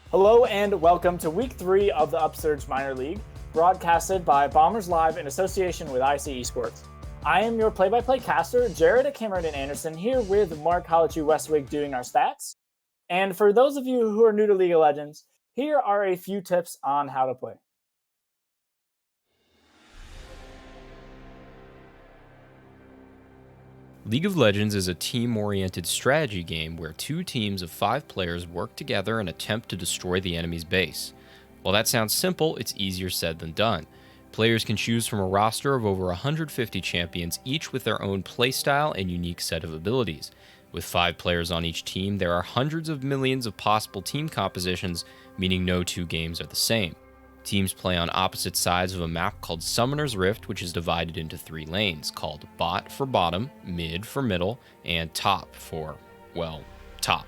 Hello and welcome to Week 3 of the Upsurge Minor League, broadcasted by Bombers Live in association with Esports. I am your play-by-play caster, Jared Cameron Anderson, here with Mark Holichu Westwig doing our stats. And for those of you who are new to League of Legends, here are a few tips on how to play. League of Legends is a team-oriented strategy game where two teams of 5 players work together and attempt to destroy the enemy's base. While that sounds simple, it's easier said than done. Players can choose from a roster of over 150 champions, each with their own playstyle and unique set of abilities. With 5 players on each team, there are hundreds of millions of possible team compositions, meaning no two games are the same. Teams play on opposite sides of a map called Summoner's Rift, which is divided into 3 lanes, called bot for bottom, mid for middle, and top for, well, top.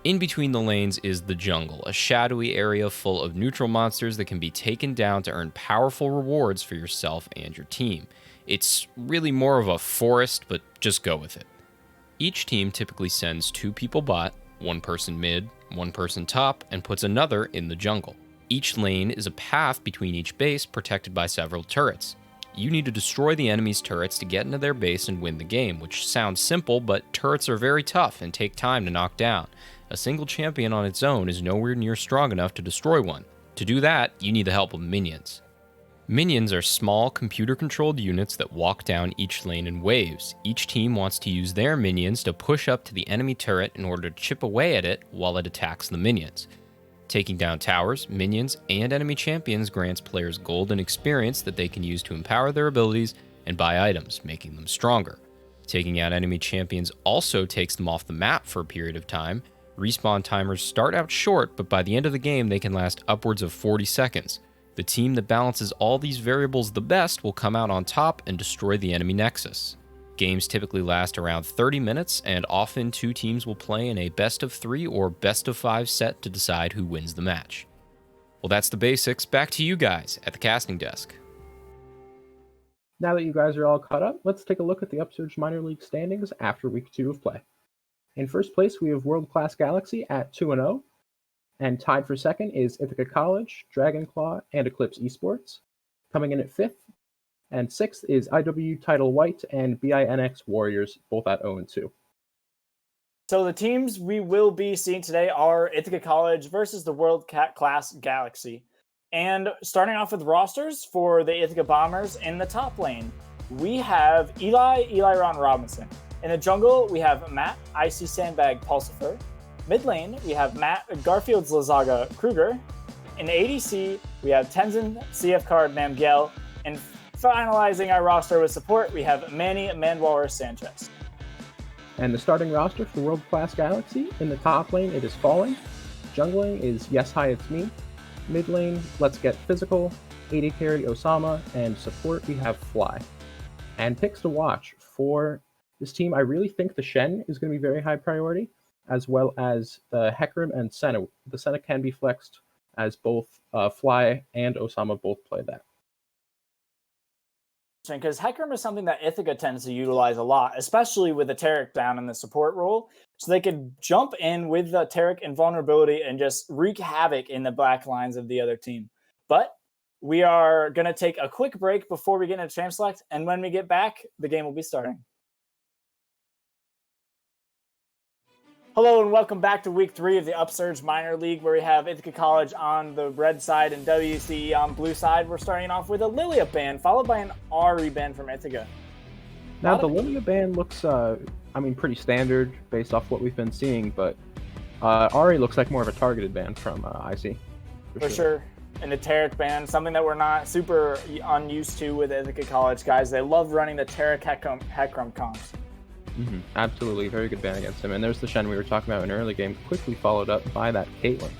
In between the lanes is the jungle, a shadowy area full of neutral monsters that can be taken down to earn powerful rewards for yourself and your team. It's really more of a forest, but just go with it. Each team typically sends 2 people bot, 1 person mid, 1 person top, and puts another in the jungle. Each lane is a path between each base protected by several turrets. You need to destroy the enemy's turrets to get into their base and win the game, which sounds simple, but turrets are very tough and take time to knock down. A single champion on its own is nowhere near strong enough to destroy one. To do that, you need the help of minions. Minions are small, computer-controlled units that walk down each lane in waves. Each team wants to use their minions to push up to the enemy turret in order to chip away at it while it attacks the minions. Taking down towers, minions, and enemy champions grants players gold and experience that they can use to empower their abilities and buy items, making them stronger. Taking out enemy champions also takes them off the map for a period of time. Respawn timers start out short, but by the end of the game they can last upwards of 40 seconds. The team that balances all these variables the best will come out on top and destroy the enemy nexus. Games typically last around 30 minutes, and often 2 teams will play in a best of 3 or best of 5 set to decide who wins the match. Well, that's the basics. Back to you guys at the casting desk. Now that you guys are all caught up, let's take a look at the Upsurge Minor League standings after Week 2 of play. In first place, we have World Class Galaxy at 2-0, and tied for second is Ithaca College, Dragonclaw, and Eclipse Esports. Coming in at 5th, and 6th is IW Title White and BINX Warriors, both at 0-2. So the teams we will be seeing today are Ithaca College versus the World Class Galaxy. And starting off with rosters for the Ithaca Bombers in the top lane, we have Eli Ron Robinson. In the jungle, we have Matt, Icy Sandbag Pulsifer. Mid lane, we have Matt Garfield's Lazaga Kruger. In the ADC, we have Tenzin, CF Card, Namgel. And finalizing our roster with support, we have Manny Manwalrus Sanchez. And the starting roster for World Class Galaxy, in the top lane, it is Falling. Jungling is Yes Hi It's Me. Mid lane, Let's Get Physical. AD carry Osama, and support we have Fly. And picks to watch for this team, I really think the Shen is going to be very high priority, as well as the Hecarim and Senna. The Senna can be flexed as both Fly and Osama both play that. Because Hecarim is something that Ithaca tends to utilize a lot, especially with the Taric down in the support role. So they could jump in with the Taric invulnerability and just wreak havoc in the back lines of the other team. But we are going to take a quick break before we get into Champ Select, and when we get back, the game will be starting. Hello and welcome back to Week 3 of the Upsurge Minor League, where we have Ithaca College on the red side and WCE on blue side. We're starting off with a Lilia ban, followed by an Ari ban from Ithaca. Now, the Lilia ban looks, pretty standard based off what we've been seeing, but Ari looks like more of a targeted ban from IC. For sure. And the Taric ban, something that we're not super unused to with Ithaca College guys. They love running the Taric Hecarim comps. Mm-hmm. Absolutely, very good ban against him. And there's the Shen we were talking about in an early game, quickly followed up by that Caitlyn,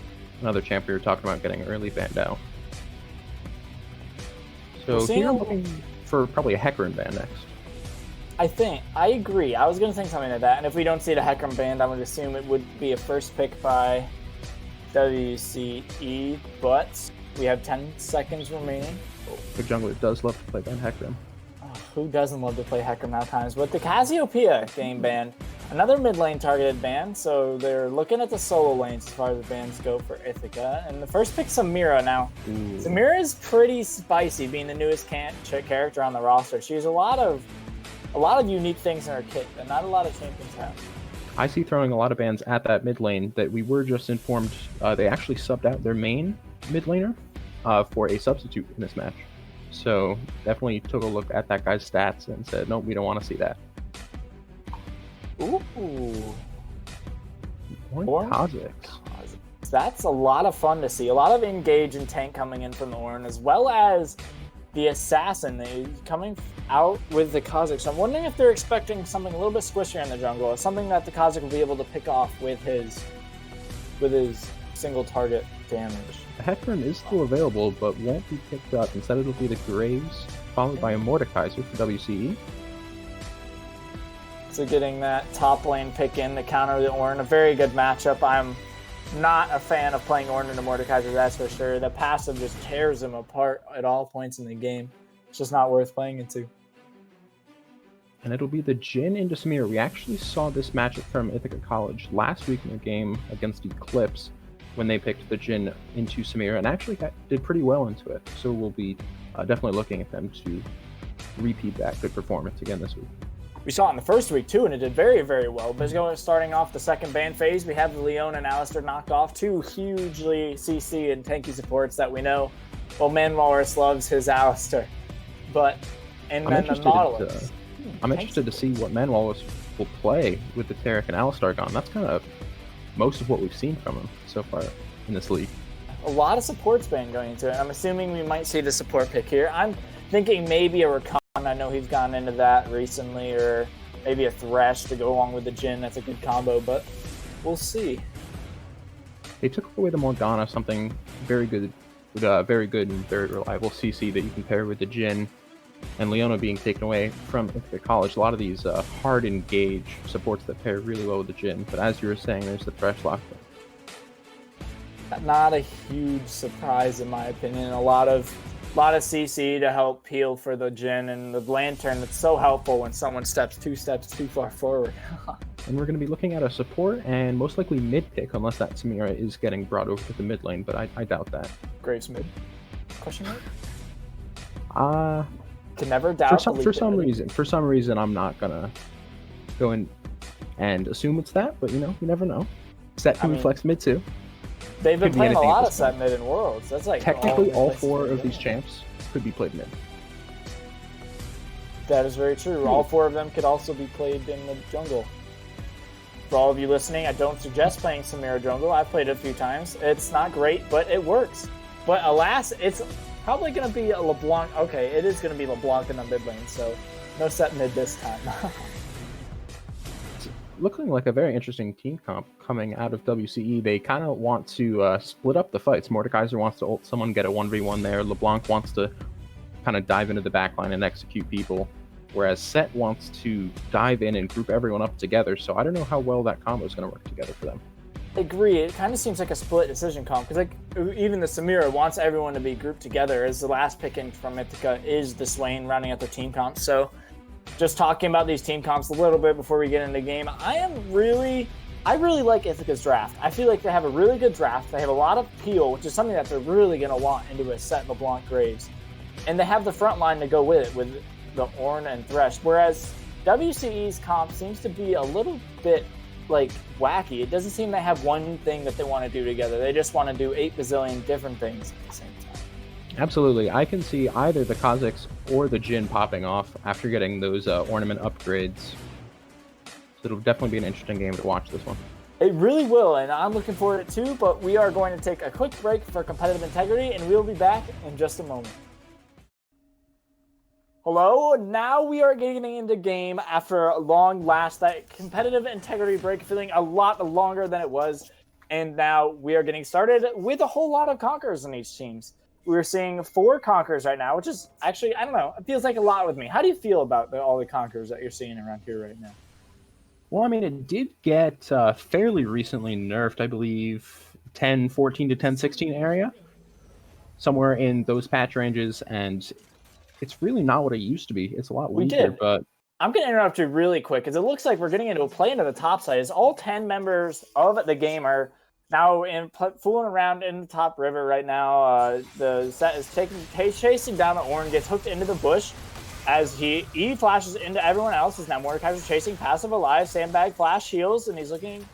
another champ we were talking about getting early banned out. So here I'm looking for probably a Hecarim ban next. I agree. I was going to think something like that. And if we don't see the Hecarim ban, I would assume it would be a first pick by WCE, but we have 10 seconds remaining. The jungler does love to play ban Hecarim. Who doesn't love to play Hecarim at times? But the Cassiopeia game banned. Another mid lane targeted ban, so they're looking at the solo lanes as far as the bans go for Ithaca. And the first pick, Samira. Now, Samira is pretty spicy, being the newest character on the roster. She has a lot of unique things in her kit that not a lot of champions have. I see throwing a lot of bans at that mid lane that we were just informed they actually subbed out their main mid laner for a substitute in this match. So definitely took a look at that guy's stats and said, nope, we don't want to see that. Ooh. Ornn Kha'Zix. That's a lot of fun to see. A lot of engage and tank coming in from the Ornn, as well as the assassin coming out with the Kha'Zix. So I'm wondering if they're expecting something a little bit squishier in the jungle, or something that the Kha'Zix will be able to pick off with his single target damage. The Hecarim is still available, but won't be picked up. Instead, it'll be the Graves, followed by a Mordekaiser for WCE. So getting that top lane pick in to counter the Ornn, a very good matchup. I'm not a fan of playing Ornn into Mordekaiser, that's for sure. The passive just tears him apart at all points in the game. It's just not worth playing into. And it'll be the Jhin into Samir. We actually saw this matchup from Ithaca College last week in their game against Eclipse when they picked the Jhin into Samir and actually did pretty well into it. So we'll be definitely looking at them to repeat that good performance again this week. We saw it in the first week too, and it did very, very well. But starting off the second ban phase, we have the Leon and Alistair knocked off, two hugely CC and tanky supports that we know. Well, Manwalrus loves his Alistair. I'm interested to see what Manwalrus will play with the Taric and Alistar gone. That's kind of most of what we've seen from him so far in this league. A lot of support's been going into it. I'm assuming we might see the support pick here. I'm thinking maybe a Rakan. I know he's gone into that recently, or maybe a Thresh to go along with the Jhin. That's a good combo, but we'll see. They took away the Morgana, something very good, very good and very reliable CC that you can pair with the Jhin, and Leona being taken away from Ithaca College. A lot of these hard engage supports that pair really well with the Jhin, but as you were saying, there's the Thresh lock. Not a huge surprise in my opinion. A lot of CC to help peel for the Jhin, and the Lantern that's so helpful when someone steps two steps too far forward. And we're going to be looking at a support and most likely mid pick, unless that Samira is getting brought over to the mid lane, but I doubt that. Graves mid? Question mark? Can never doubt. For some reason, I'm not gonna go in and assume it's that, but you never know. Set can be flex mid too. They've been playing a lot of set mid in Worlds. That's like technically all four of these champs could be played mid. That is very true. All four of them could also be played in the jungle. For all of you listening, I don't suggest playing Samira jungle. I've played it a few times. It's not great, but it works. But alas, it's probably going to be a LeBlanc. Okay, it is going to be LeBlanc in the mid lane, so no set mid this time. Looking like a very interesting team comp coming out of WCE. They kind of want to split up the fights. Mordekaiser wants to ult someone, get a 1v1 there. LeBlanc wants to kind of dive into the backline and execute people, whereas Set wants to dive in and group everyone up together. So I don't know how well that combo is going to work together for them. I agree. It kind of seems like a split decision comp, because even the Samira wants everyone to be grouped together, as the last pick in from Ithaca is the Swain rounding out their team comp. So just talking about these team comps a little bit before we get into the game, I really like Ithaca's draft. I feel like they have a really good draft. They have a lot of peel, which is something that they're really going to want into a set LeBlanc Graves. And they have the front line to go with it, with the Ornn and Thresh. Whereas WCE's comp seems to be a little bit wacky. It doesn't seem they have one thing that they want to do together. They just want to do 8 bazillion different things at the same time. Absolutely. I can see either the Kha'Zix or the Jhin popping off after getting those ornament upgrades. So it'll definitely be an interesting game to watch this one. It really will, and I'm looking forward to it too, but we are going to take a quick break for competitive integrity, and we'll be back in just a moment. Hello, now we are getting into game after a long last. That competitive integrity break feeling a lot longer than it was, and now we are getting started with a whole lot of conquerors in each teams. We're seeing 4 conquerors right now, which is actually, I don't know, it feels like a lot with me. How do you feel about all the conquerors that you're seeing around here right now? Well, I mean, it did get fairly recently nerfed, I believe, 10-14 to 10-16 area, somewhere in those patch ranges, and it's really not what it used to be. It's a lot weaker, but I'm going to interrupt you really quick because it looks like we're getting into a play into the top side. As all 10 members of the game are now fooling around in the top river right now. The set is chasing down the Ornn, gets hooked into the bush as he flashes into everyone else. Is now Mordekaiser chasing passive alive. Sandbag flash heals, and he's looking.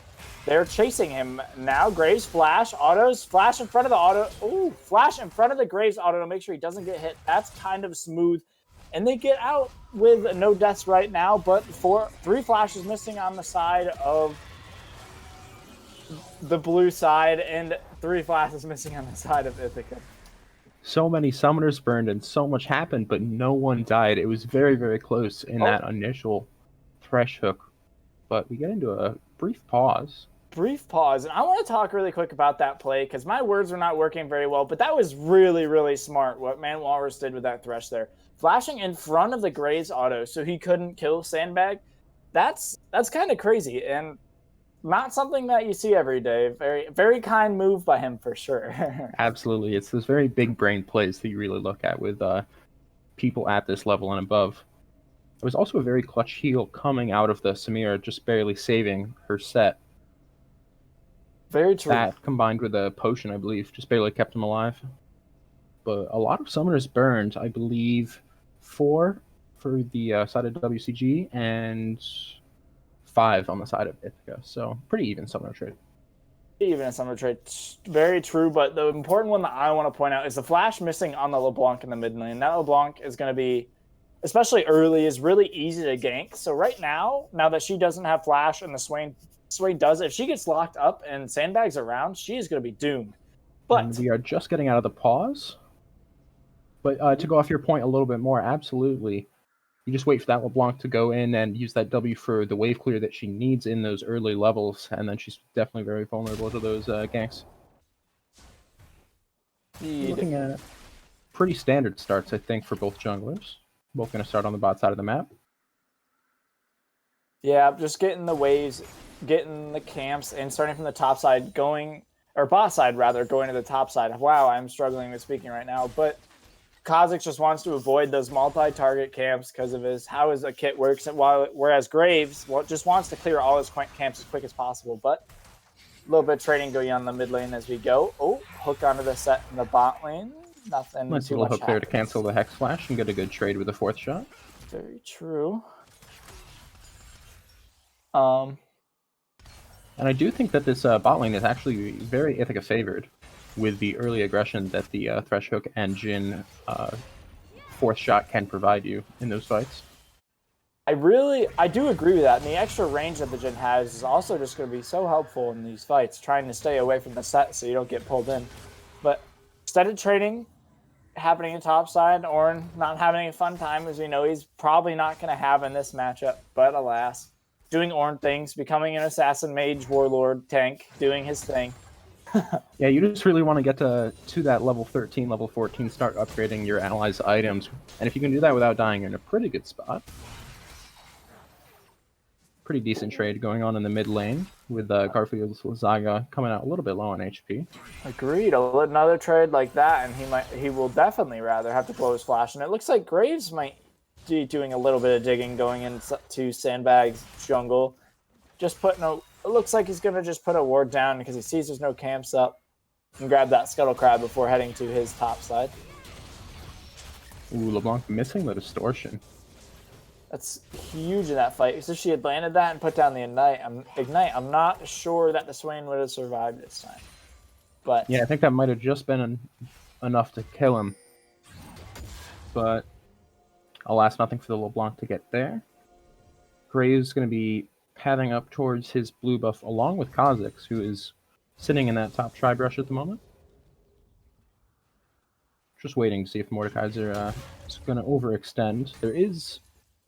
They're chasing him now. Graves flash autos, flash in front of the auto. Ooh, flash in front of the Graves auto to make sure he doesn't get hit. That's kind of smooth. And they get out with no deaths right now, but 3 flashes missing on the side of the blue side, and 3 flashes missing on the side of Ithaca. So many summoners burned and so much happened, but no one died. It was very, very close in that initial Thresh hook. But we get into a brief pause. And I want to talk really quick about that play because my words were not working very well, but that was really, really smart what Man Walrus did with that Thresh there. Flashing in front of the Graves auto so he couldn't kill Sandbag. That's kind of crazy and not something that you see every day. Very, very kind move by him for sure. Absolutely. It's those very big brain plays that you really look at with people at this level and above. It was also a very clutch heal coming out of the Samira, just barely saving her set. Very true. That combined with a potion, I believe, just barely kept him alive. But a lot of summoners burned, I believe, 4 for the side of WCG and 5 on the side of Ithaca. So pretty even summoner trade. Even a summoner trade. Very true, but the important one that I want to point out is the flash missing on the LeBlanc in the mid lane. That LeBlanc is going to be, especially early, is really easy to gank. So right now that she doesn't have flash and the Swain does, if she gets locked up and Sandbags around, she is going to be doomed. But and we are just getting out of the pause. But to go off your point a little bit more, absolutely. You just wait for that LeBlanc to go in and use that W for the wave clear that she needs in those early levels, and then she's definitely very vulnerable to those ganks. Looking at pretty standard starts, I think, for both junglers. Both going to start on the bot side of the map. Yeah, just getting the waves, getting the camps, and starting from the top side, bot side rather, going to the top side. Wow, I'm struggling with speaking right now, but Kha'Zix just wants to avoid those multi-target camps because of how his kit works, whereas Graves just wants to clear all his camps as quick as possible. But a little bit of trading going on in the mid lane as we go. Oh, hook onto the set in the bot lane. Nothing nice too little much hook there to cancel the Hex Flash and get a good trade with the 4th shot. Very true. And I do think that this bot lane is actually very Ithaca favored with the early aggression that the Thresh Hook and Jhin 4th shot can provide you in those fights. I do agree with that. And the extra range that the Jhin has is also just going to be so helpful in these fights, trying to stay away from the set so you don't get pulled in. But extended trading happening in top side, Ornn not having a fun time, as we know he's probably not going to have in this matchup, but alas. Doing Ornn things, becoming an assassin, mage, warlord, tank, doing his thing. Yeah, you just really want to get to that level 13, level 14, start upgrading your allies' items. And if you can do that without dying, you're in a pretty good spot. Pretty decent trade going on in the mid lane with Garfield's Zaga coming out a little bit low on HP. Agreed. Another trade like that, and he will definitely rather have to blow his flash. And it looks like Graves might be doing a little bit of digging going into Sandbag's jungle. It looks like he's going to just put a ward down because he sees there's no camps up and grab that Scuttle Crab before heading to his top side. Ooh, LeBlanc missing the distortion. That's huge in that fight. So if she had landed that and put down the Ignite, I'm not sure that the Swain would have survived this time. But yeah, I think that might have just been enough to kill him. But alas, nothing for the LeBlanc to get there. Graves is going to be padding up towards his blue buff along with Kha'Zix, who is sitting in that top tri-brush at the moment. Just waiting to see if Mordekaiser is going to overextend. There is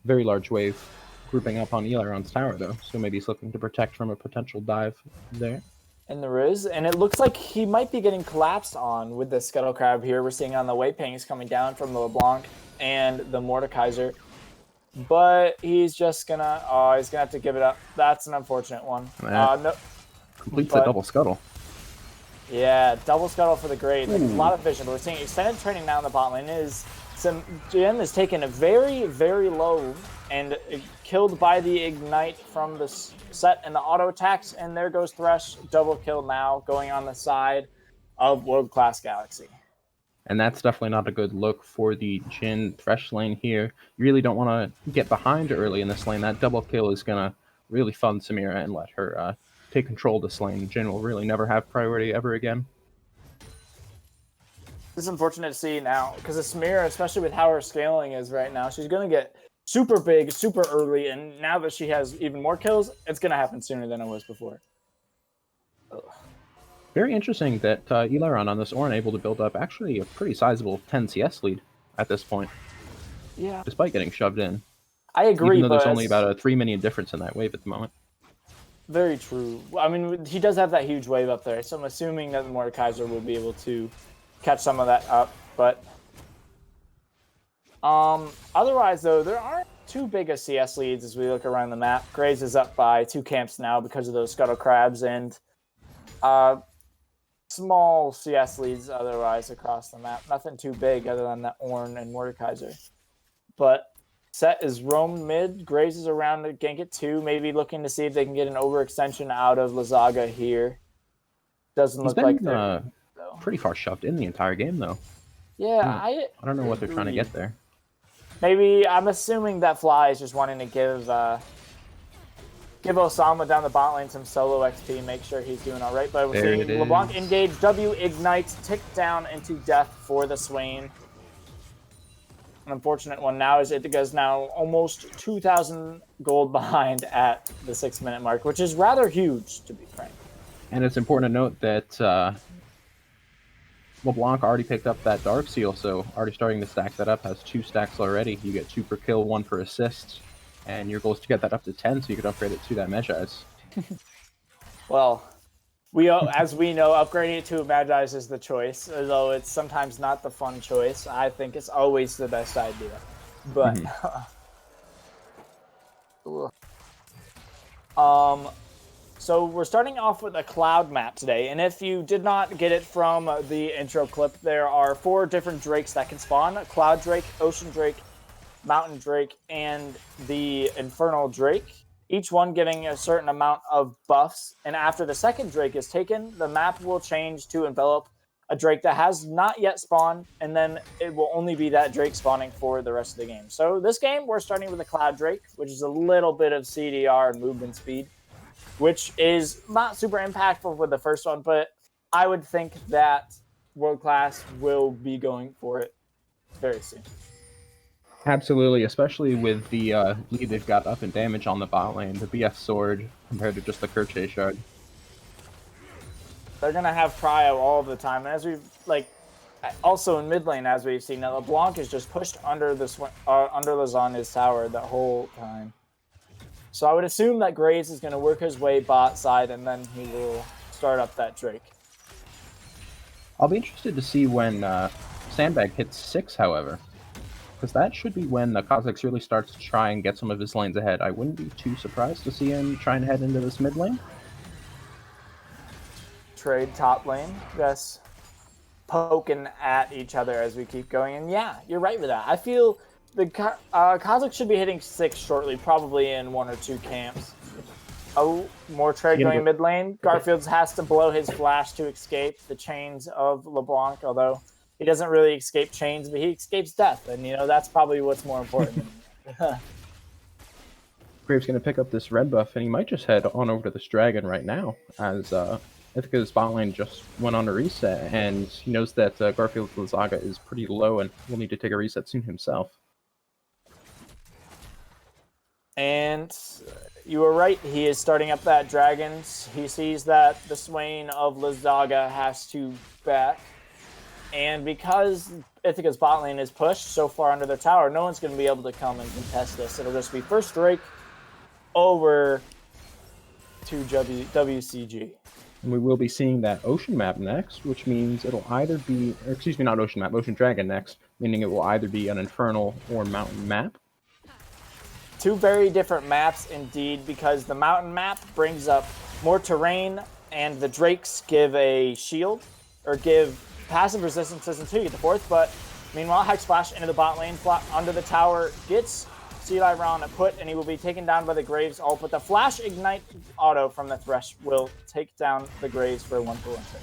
a very large wave grouping up on Elaron's tower, though, so maybe he's looking to protect from a potential dive there. And there is, and it looks like he might be getting collapsed on with the Scuttle Crab here. We're seeing on the way pings coming down from the LeBlanc and the Mordekaiser. But he's just he's gonna have to give it up. That's an unfortunate one. No, completes the double scuttle. Yeah, double scuttle for the Graves. Like, a lot of vision, but we're seeing extended training now in the bot lane. Is Jin is taken a very, very low and killed by the Ignite from the set and the auto attacks. And there goes Thresh. Double kill now going on the side of World Class Galaxy. And that's definitely not a good look for the Jhin Thresh lane here. You really don't want to get behind early in this lane. That double kill is going to really fund Samira and let her take control of this lane. Jhin will really never have priority ever again. It's unfortunate to see now, because Samira, especially with how her scaling is right now, she's going to get super big, super early, and now that she has even more kills, it's going to happen sooner than it was before. Ugh. Very interesting that Elaron on this Ornn able to build up actually a pretty sizable 10 CS lead at this point. Yeah. Despite getting shoved in. I agree, even though there's only about a 3 minion difference in that wave at the moment. Very true. I mean, he does have that huge wave up there, so I'm assuming that Mordekaiser will be able to catch some of that up, but otherwise though, there aren't too big of CS leads as we look around the map. Graves is up by 2 camps now because of those Scuttle Crabs, and small CS leads otherwise across the map. Nothing too big other than that Ornn and Mordekaiser. But Set is roamed mid. Graves is around to gank it too, maybe looking to see if they can get an overextension out of Lazaga here. Doesn't look like they're pretty far shoved in the entire game, though. Yeah, I don't know what they're trying to get there. Maybe I'm assuming that Fly is just wanting to give Osama down the bot lane some solo XP, make sure he's doing all right. But we're seeing LeBlanc engage, W ignite, tick down into death for the Swain. An unfortunate one now is Ithaca's now almost 2,000 gold behind at the 6-minute mark, which is rather huge, to be frank. And it's important to note that LeBlanc already picked up that Dark Seal, so already starting to stack that up, has 2 stacks already. You get 2 per kill, 1 per assist, and your goal is to get that up to 10 so you can upgrade it to that Magi's. Well, as we know, upgrading it to a Magi's is the choice, although it's sometimes not the fun choice. I think it's always the best idea. But, so we're starting off with a cloud map today, and if you did not get it from the intro clip, there are 4 different drakes that can spawn: Cloud Drake, Ocean Drake, Mountain Drake, and the Infernal Drake. Each one giving a certain amount of buffs, and after the second Drake is taken, the map will change to envelop a Drake that has not yet spawned, and then it will only be that Drake spawning for the rest of the game. So this game, we're starting with a Cloud Drake, which is a little bit of CDR and movement speed, which is not super impactful with the first one, but I would think that World Class will be going for it very soon. Absolutely, especially with the lead they've got up in damage on the bot lane, the BF Sword, compared to just the Kerche Shard. They're going to have Prio all the time, and as we've, also in mid lane, as we've seen, now LeBlanc is just pushed under Lasagna's tower the whole time. So I would assume that Graves is going to work his way bot side, and then he will start up that Drake. I'll be interested to see when Sandbag hits 6, however. Because that should be when the Kha'Zix really starts to try and get some of his lanes ahead. I wouldn't be too surprised to see him try and head into this mid lane. Trade top lane, just poking at each other as we keep going. And yeah, you're right with that. I feel the Kha'Zix should be hitting 6 shortly, probably in 1 or 2 camps. Oh, more trade going mid lane. Garfield has to blow his flash to escape the chains of LeBlanc, although he doesn't really escape chains, but he escapes death, and that's probably what's more important. Graves going to pick up this red buff, and he might just head on over to this dragon right now, as Ithaca's bot lane just went on a reset, and he knows that Garfield's Lazaga is pretty low and will need to take a reset soon himself. And you were right, he is starting up that dragon. He sees that the Swain of Lazaga has to back. And because Ithaca's bot lane is pushed so far under their tower, no one's going to be able to come and contest this. It'll just be first Drake over to WCG. And we will be seeing that Ocean map next, which means it'll either be, or excuse me, not Ocean map, Ocean Dragon next, meaning it will either be an Infernal or Mountain map. 2 very different maps indeed, because the Mountain map brings up more terrain, and the Drakes give a shield, or give passive resistances until you get the 4th, but Meanwhile, Hex Flash into the bot lane, under the tower, gets Eli Ron a put, and he will be taken down by the Graves ult, but the Flash Ignite auto from the Thresh will take down the Graves for a 1-for-1 trade.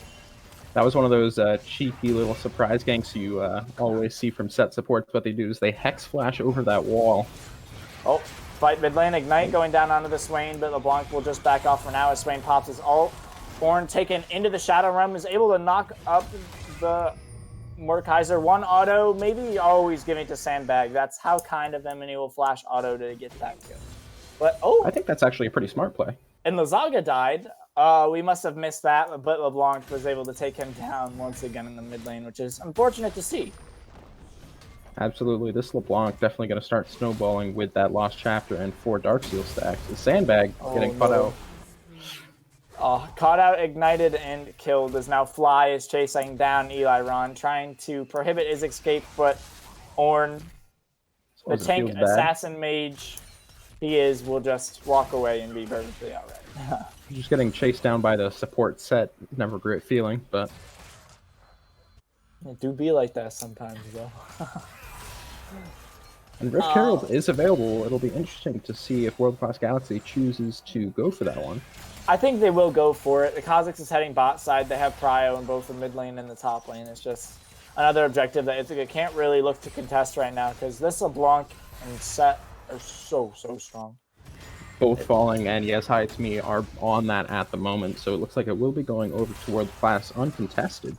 That was one of those cheeky little surprise ganks you always see from set supports. What they do is they Hex Flash over that wall. Oh, fight mid lane, Ignite going down onto the Swain, but LeBlanc will just back off for now as Swain pops his ult. Ornn taken into the Shadow Realm, is able to knock up the Mordekaiser. One auto, maybe always giving it to Sandbag. That's how kind of him, and he will flash auto to get that kill. But I think that's actually a pretty smart play. And Lazaga died. We must have missed that, but LeBlanc was able to take him down once again in the mid lane, which is unfortunate to see. Absolutely, this LeBlanc definitely going to start snowballing with that Lost Chapter and 4 Darkseal stacks. The Sandbag getting caught out. Caught out, ignited, and killed as now Fly is chasing down Eli Ron, trying to prohibit his escape, but Ornn, the tank assassin mage will just walk away and be perfectly alright. Just getting chased down by the support set, never a great feeling, but... It do be like that sometimes, though. And Rift Herald is available. It'll be interesting to see if World Class Galaxy chooses to go for that one. I think they will go for it. The Kha'Zix is heading bot side. They have Prio in both the mid lane and the top lane. It's just another objective that Ithaca can't really look to contest right now because this LeBlanc and Set are so strong. Both falling and Yes Hi It's Me are on that at the moment, so it looks like it will be going over to World Class uncontested.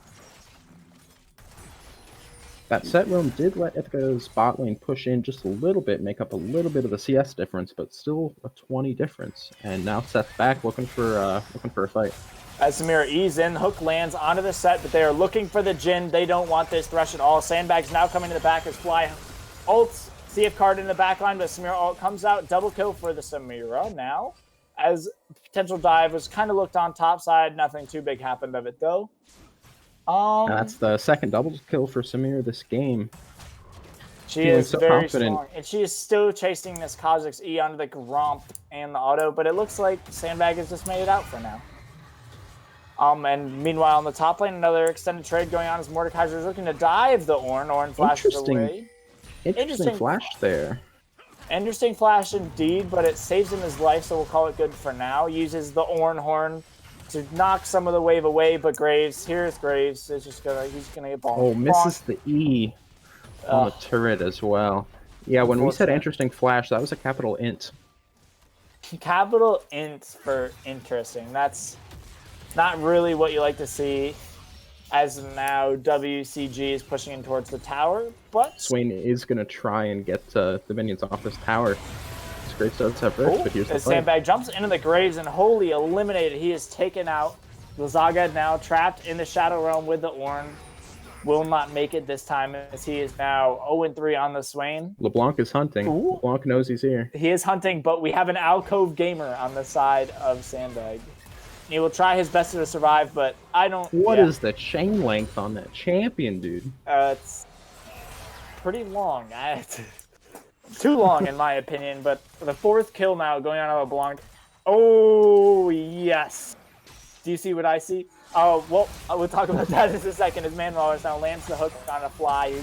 That set room did let Ithaca's bot lane push in just a little bit, make up a little bit of the CS difference, but still a 20 difference. And now Seth's back looking for a fight. As Samira ease in, hook lands onto the set, but they are looking for the Jhin. They don't want this Thresh at all. Sandbag's now coming to the back as Fly ults CF card in the back line, but Samira ult comes out. Double kill for the Samira now. As potential dive was kind of looked on top side. Nothing too big happened of it though. That's the second double kill for Samir this game. She is so very confident. Strong, and she is still chasing this Kha'Zix E onto the Gromp and the auto, but it looks like Sandbag has just made it out for now. And meanwhile, on the top lane, another extended trade going on as Mordekaiser is looking to dive the Ornn. Ornn flashes away. Interesting flash there. Interesting flash indeed, but it saves him his life, so we'll call it good for now. Uses the Ornn horn to knock some of the wave away, but here's Graves. He's gonna get ball. Oh, misses the E on the turret as well. Yeah, when we said interesting flash, that was a capital int. Capital int for interesting. That's not really what you like to see. As now WCG is pushing in towards the tower, but Swain is gonna try and get the minions off this tower. Great starts at first, but here's the fight. Sandbag jumps into the Graves and wholly eliminated. He is taken out. Lazaga now trapped in the Shadow Realm with the Ornn. Will not make it this time as he is now 0-3 on the Swain. LeBlanc is hunting. Ooh. LeBlanc knows he's here. He is hunting, but we have an Alcove Gamer on the side of Sandbag. He will try his best to survive, but I don't... What is the chain length on that champion, dude? It's pretty long. Too long, in my opinion, but the fourth kill now going on LeBlanc. Oh, yes. Do you see what I see? Oh, well, we'll talk about that in a second. As Manwallers now lands the hook on a Fly,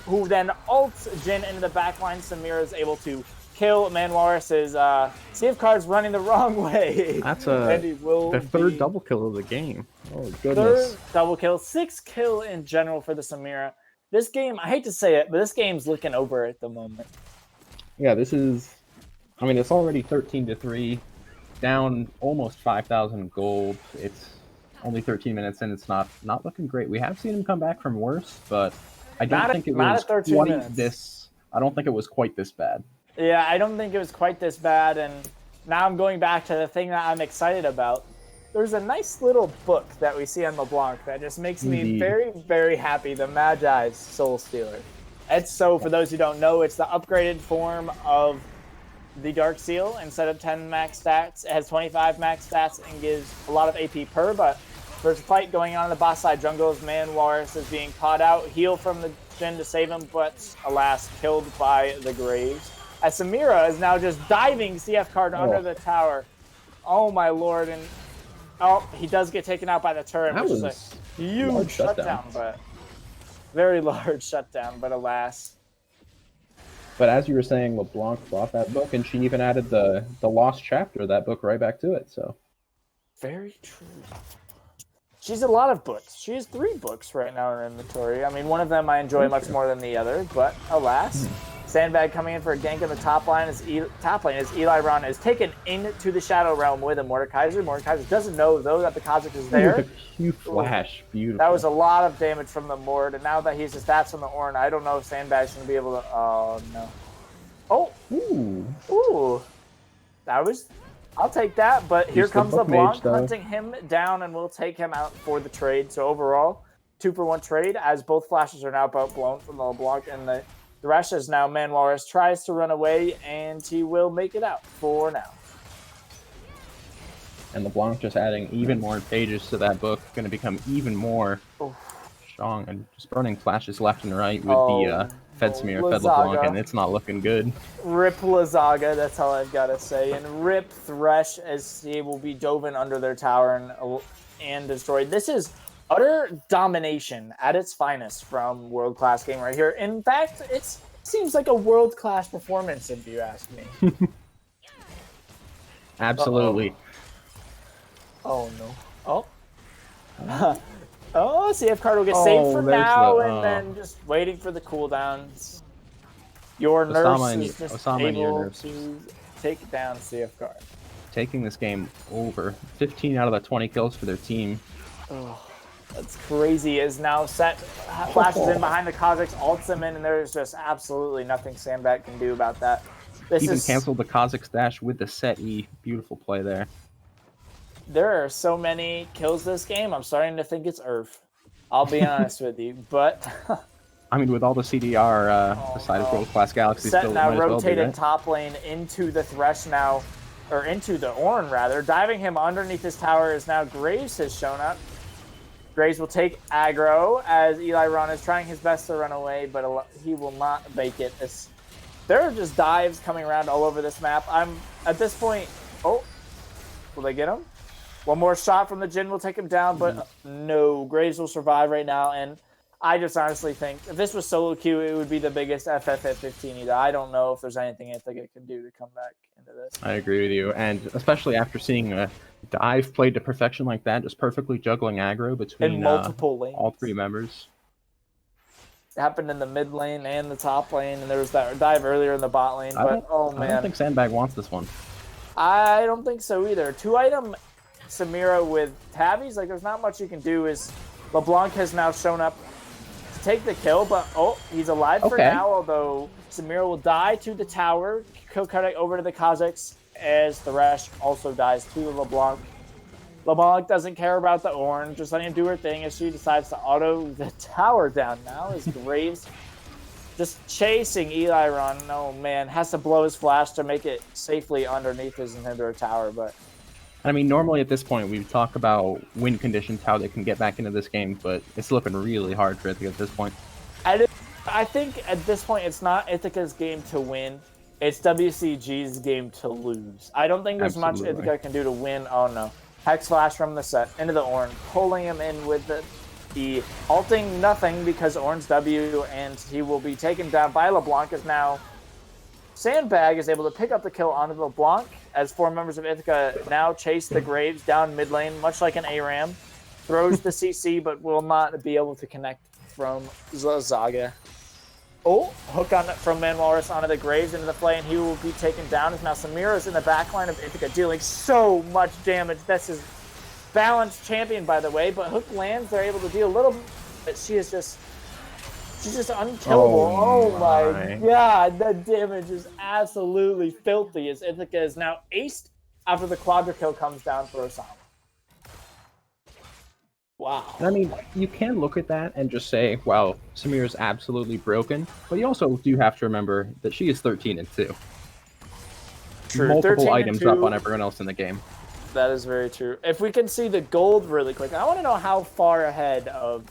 who then ults Jhin into the backline. Samira is able to kill Manwalrus's CF card's running the wrong way. That's the third double kill of the game. Oh, goodness. Third double kill, 6 kill in general for the Samira. This game, I hate to say it, but this game's looking over at the moment. Yeah, this is... I mean, it's already 13-3, down almost 5,000 gold. It's only 13 minutes in. It's not looking great. We have seen him come back from worse, but I don't think it was quite this... I don't think it was quite this bad. Yeah, I don't think it was quite this bad, and now I'm going back to the thing that I'm excited about. There's a nice little book that we see on LeBlanc that just makes me very, very happy, the Magi's Soul Stealer. It's so, for those who don't know, it's the upgraded form of the Dark Seal. Instead of 10 max stats, it has 25 max stats and gives a lot of AP per, but there's a fight going on in the boss side jungle as Manwalrus is being caught out. Heal from the Jhin to save him, but alas, killed by the Graves. As Samira is now just diving CF card under the tower. Oh my lord, and he does get taken out by the turret, which is a huge shutdown, but Very large shutdown, but alas. But as you were saying, LeBlanc bought that book, and she even added the lost chapter of that book right back to it. So Very true. She's a lot of books. She has 3 books right now in her inventory. I mean, one of them I enjoy much more than the other, but alas. Sandbag coming in for a gank in the top lane as Eli Ron is taken into the Shadow Realm with a Mordekaiser. Mordekaiser doesn't know, though, that the Kha'Zix is there. With a Q flash. Beautiful. That was a lot of damage from the Mord, and now that he's the stats from the Ornn, I don't know if Sandbag's going to be able to... Oh, no. Oh! Ooh! That was... I'll take that, but here comes LeBlanc hunting him down, and we'll take him out for the trade. So overall, 2-for-1 trade, as both flashes are now blown from the LeBlanc, and the rest is now Manwaris tries to run away, and he will make it out for now. And LeBlanc just adding even more pages to that book, going to become even more strong, and just burning flashes left and right with the Fed Samira, Fed LeBlanc, and it's not looking good. Rip Lazaga, that's all I've got to say. And rip Thresh as he will be dove in under their tower and destroyed. This is utter domination at its finest from World Class Game right here. In fact, it seems like a world-class performance, if you ask me. Absolutely. Oh, no. Oh. Oh, CF card will get saved for now, and then just waiting for the cooldowns. Your nurse is just able to take down CF card. Taking this game over. 15 out of the 20 kills for their team. Oh, that's crazy. Is now set, flashes in behind the Kha'Zix, ults them in, and there's just absolutely nothing Sandbag can do about that. Even canceled the Kha'Zix dash with the set E. Beautiful play there. There are so many kills this game, I'm starting to think it's Earth. I'll be honest with you, but... I mean, with all the CDR beside World Class Galaxy, Set still now might as well rotated be, right? top lane into the Thresh now, or into the Ornn rather. Diving him underneath his tower is now Graves has shown up. Graves will take aggro as Eli Ron is trying his best to run away, but he will not make it. There are just dives coming around all over this map. I'm, at this point... Oh, will they get him? One more shot from the Jhin will take him down, but no, Graves will survive right now, and I just honestly think if this was solo queue, it would be the biggest FF at 15 either. I don't know if there's anything Ithaca can do to come back into this. I agree with you, and especially after seeing a dive played to perfection like that, just perfectly juggling aggro between multiple lanes. All 3 members. It happened in the mid lane and the top lane, and there was that dive earlier in the bot lane, but oh man. I don't think Sandbag wants this one. I don't think so either. 2-item Samira with tabbies, like there's not much you can do. Is LeBlanc has now shown up to take the kill, but he's alive for now, although Samira will die to the tower, kill cutting over to the Kha'Zix as Thresh also dies to the LeBlanc. LeBlanc doesn't care about the Ornn, just letting him do her thing as she decides to auto the tower down now as Graves just chasing Eli Ron. Oh man, has to blow his flash to make it safely underneath his inhibitor tower, but I mean, normally at this point, we talk about win conditions, how they can get back into this game, but it's looking really hard for Ithaca at this point. I think at this point, it's not Ithaca's game to win. It's WCG's game to lose. I don't think there's much Ithaca can do to win. Oh, no. Hex Flash from the set into the Ornn, pulling him in with the ulting nothing because Ornn's W, and he will be taken down by LeBlanc as now Sandbag is able to pick up the kill onto LeBlanc as 4 members of Ithaca now chase the Graves down mid lane, much like an ARAM. Throws the CC, but will not be able to connect from Zaga. Oh, hook on from Manwaris onto the Graves into the play, and he will be taken down as now Samira's in the back line of Ithaca, dealing so much damage. This is balanced champion, by the way, but hook lands, they're able to deal a little bit, but she's just unkillable. Oh my god, the damage is absolutely filthy as Ithaca is now aced after the quadra kill comes down for Osama. Wow. I mean, you can look at that and just say, well, Samira's absolutely broken, but you also do have to remember that she is 13-2. True. Multiple items up on everyone else in the game. That is very true. If we can see the gold really quick, I want to know how far ahead of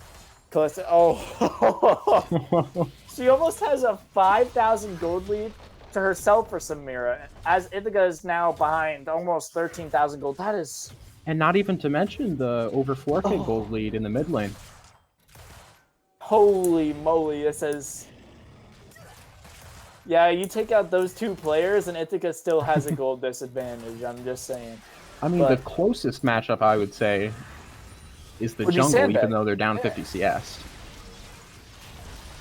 Calista. Oh, she almost has a 5,000 gold lead to herself for Samira, as Ithaca is now behind almost 13,000 gold. That is... And not even to mention the over 4K gold lead in the mid lane. Holy moly, this is... Yeah, you take out those two players and Ithaca still has a gold disadvantage, I'm just saying. I mean, the closest matchup, I would say, is the jungle, Sandbag. even though they're down 50 CS.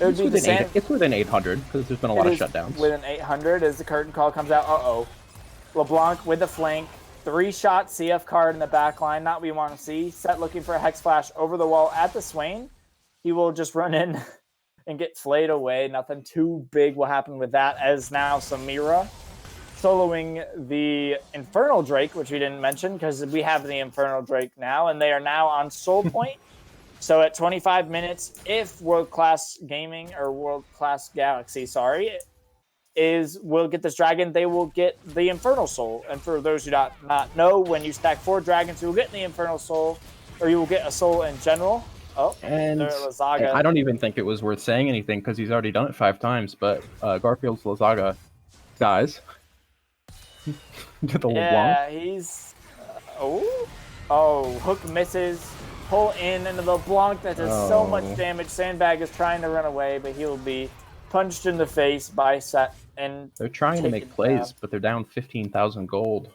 It would be the It's within 800, because there's been a lot of shutdowns. Within 800 as the curtain call comes out. Uh-oh. LeBlanc with the flank. 3-shot CF card in the back line. Not what we want to see. Set looking for a Hex Flash over the wall at the Swain. He will just run in and get flayed away. Nothing too big will happen with that, as now Samira soloing the Infernal Drake, which we didn't mention because we have the Infernal Drake now, and they are now on Soul Point. So at 25 minutes, if World Class Gaming, or World Class Galaxy, will get this dragon, they will get the Infernal Soul. And for those who do not know, when you stack 4 dragons, you will get the Infernal Soul, or you will get a soul in general. Oh, and I don't even think it was worth saying anything because he's already done it 5 times, but Garfield's Lazaga dies. To the LeBlanc. He's... Oh, hook misses. Pull in into the LeBlanc that does so much damage. Sandbag is trying to run away, but he'll be punched in the face by Set. And they're trying to make plays, but they're down 15,000 gold.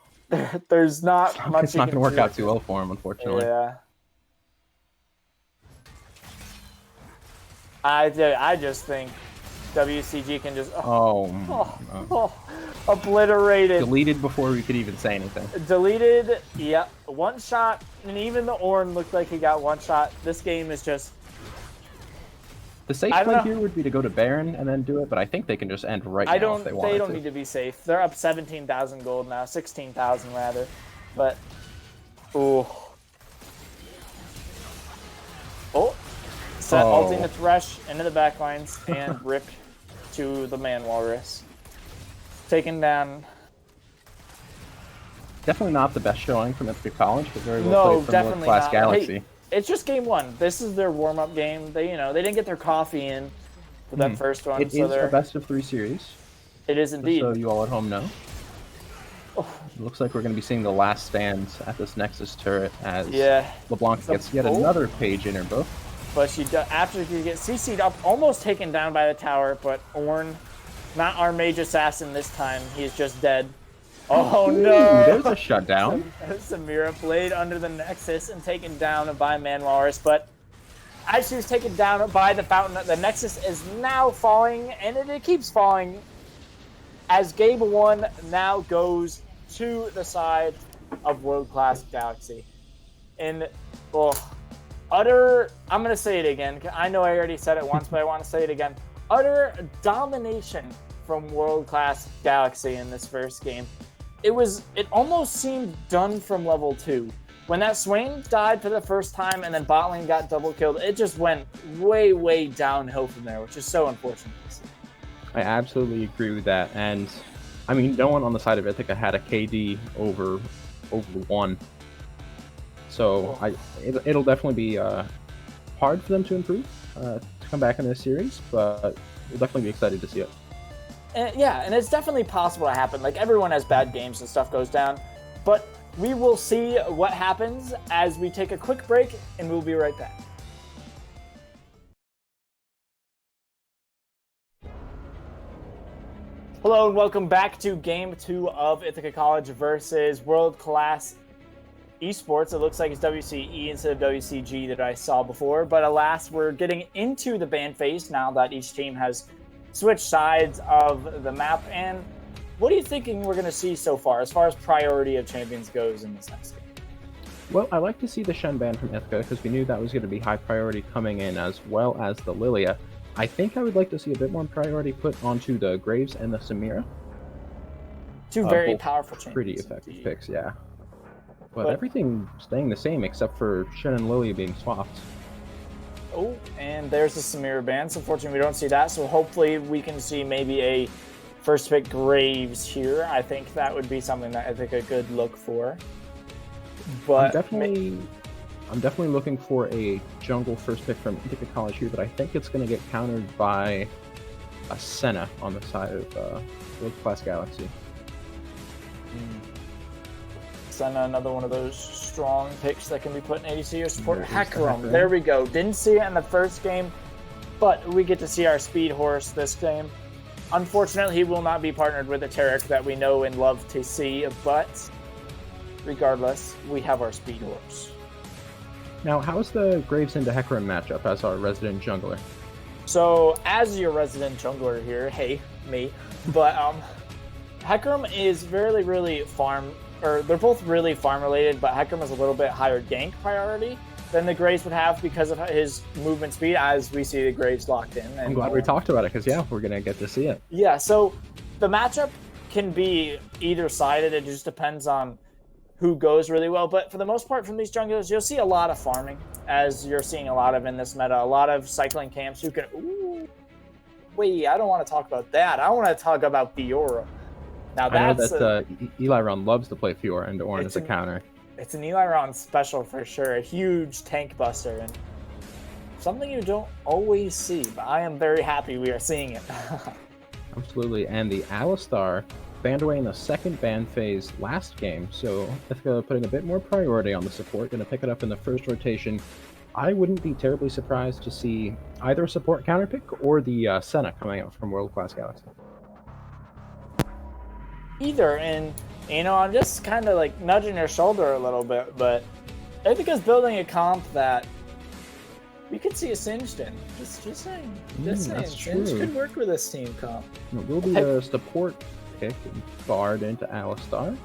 There's not much. It's not going to work out too well for him, unfortunately. Yeah. I just think WCG can just obliterated. Deleted before we could even say anything. Deleted, yeah. 1 shot, and even the Ornn looked like he got 1 shot. This game is just... The safe play here would be to go to Baron and then do it, but I think they can just end right now if they want to. They don't need to be safe. They're up 17,000 gold now, 16,000 rather. But, ooh. Oh. Set ulting the Thresh into the backlines and rip to the Man Walrus. Taken down. Definitely not the best showing from Ithaca College, but very well played from World Class Galaxy. Hey, it's just game 1. This is their warm-up game. They, they didn't get their coffee in for that first one. It is a best-of-3 series. It is indeed. So you all at home know. It looks like we're going to be seeing the last stands at this Nexus turret as LeBlanc gets yet another page in her book. But after she gets CC'd up, almost taken down by the tower, but Ornn, not our mage assassin this time. He's just dead. Oh no! There's a shutdown. Samira played under the Nexus and taken down by Man Walrus, but as she was taken down by the Fountain, the Nexus is now falling, and it keeps falling as Game 1 now goes to the side of World Class Galaxy. And, I'm going to say it again. I know I already said it once, but I want to say it again. Utter domination from World Class Galaxy in this first game. It almost seemed done from level 2. When that Swain died for the first time and then bot lane got double killed, it just went way, way downhill from there, which is so unfortunate to see. I absolutely agree with that. And, I mean, no one on the side of Ithaca had a KD over 1. So it'll definitely be hard for them to improve, to come back in this series, but we'll definitely be excited to see it. And it's definitely possible to happen. Like, everyone has bad games and stuff goes down, but we will see what happens as we take a quick break, and we'll be right back. Hello and welcome back to Game 2 of Ithaca College versus World Class Esports. It looks like it's WCE instead of WCG that I saw before, but alas, we're getting into the ban phase now that each team has switched sides of the map. And what are you thinking we're going to see so far as priority of champions goes in this next game? Well, I like to see the Shen ban from Ithaca because we knew that was going to be high priority coming in, as well as the Lilia. I think I would like to see a bit more priority put onto the Graves and the Samira. Two very powerful champions. Pretty effective picks, yeah. But everything staying the same except for Shen and Lilia being swapped. Oh, and there's the Samira ban. So unfortunately, we don't see that. So hopefully we can see maybe a first pick Graves here. I think that would be something that I think a good look for. But I'm definitely looking for a jungle first pick from Ithaca College here, but I think it's going to get countered by a Senna on the side of World Class Galaxy. Senna, another one of those strong picks that can be put in ADC or support. Hecarim, there we go. Didn't see it in the first game. But we get to see our speed horse this game. Unfortunately, he will not be partnered with a Tarek that we know and love to see, but regardless, we have our speed horse. Now, how's the Graves into Hecarim matchup as our resident jungler? So, as your resident jungler here, hey, me, but Hecarim is really farm, or they're both really farm related, but Hecarim is a little bit higher gank priority than the Graves would have because of his movement speed, as we see the Graves locked in. I'm glad we talked about it, because yeah, we're going to get to see it. Yeah, so the matchup can be either sided. It just depends on who goes really well. But for the most part, from these junglers, you'll see a lot of farming, as you're seeing a lot of in this meta. A lot of cycling camps who can... Ooh, wait, I don't want to talk about that. I want to talk about Fiora. Now, that's... I know that Eliron loves to play Fiora into Ornn as a counter. It's an Eliron special for sure. A huge tank buster. And something you don't always see, but I am very happy we are seeing it. Absolutely. And the Alistar banned away in the second ban phase last game, so Ithaca putting a bit more priority on the support, going to pick it up in the first rotation. I wouldn't be terribly surprised to see either a support counter pick or the Senna coming out from World Class Galaxy. Either, and you know, I'm just kind of like nudging your shoulder a little bit, but Ithaca's building a comp that we could see a Singed in. Just saying. Just saying. Singed could work with this team comp. It will be a support pick, Bard into Alistar.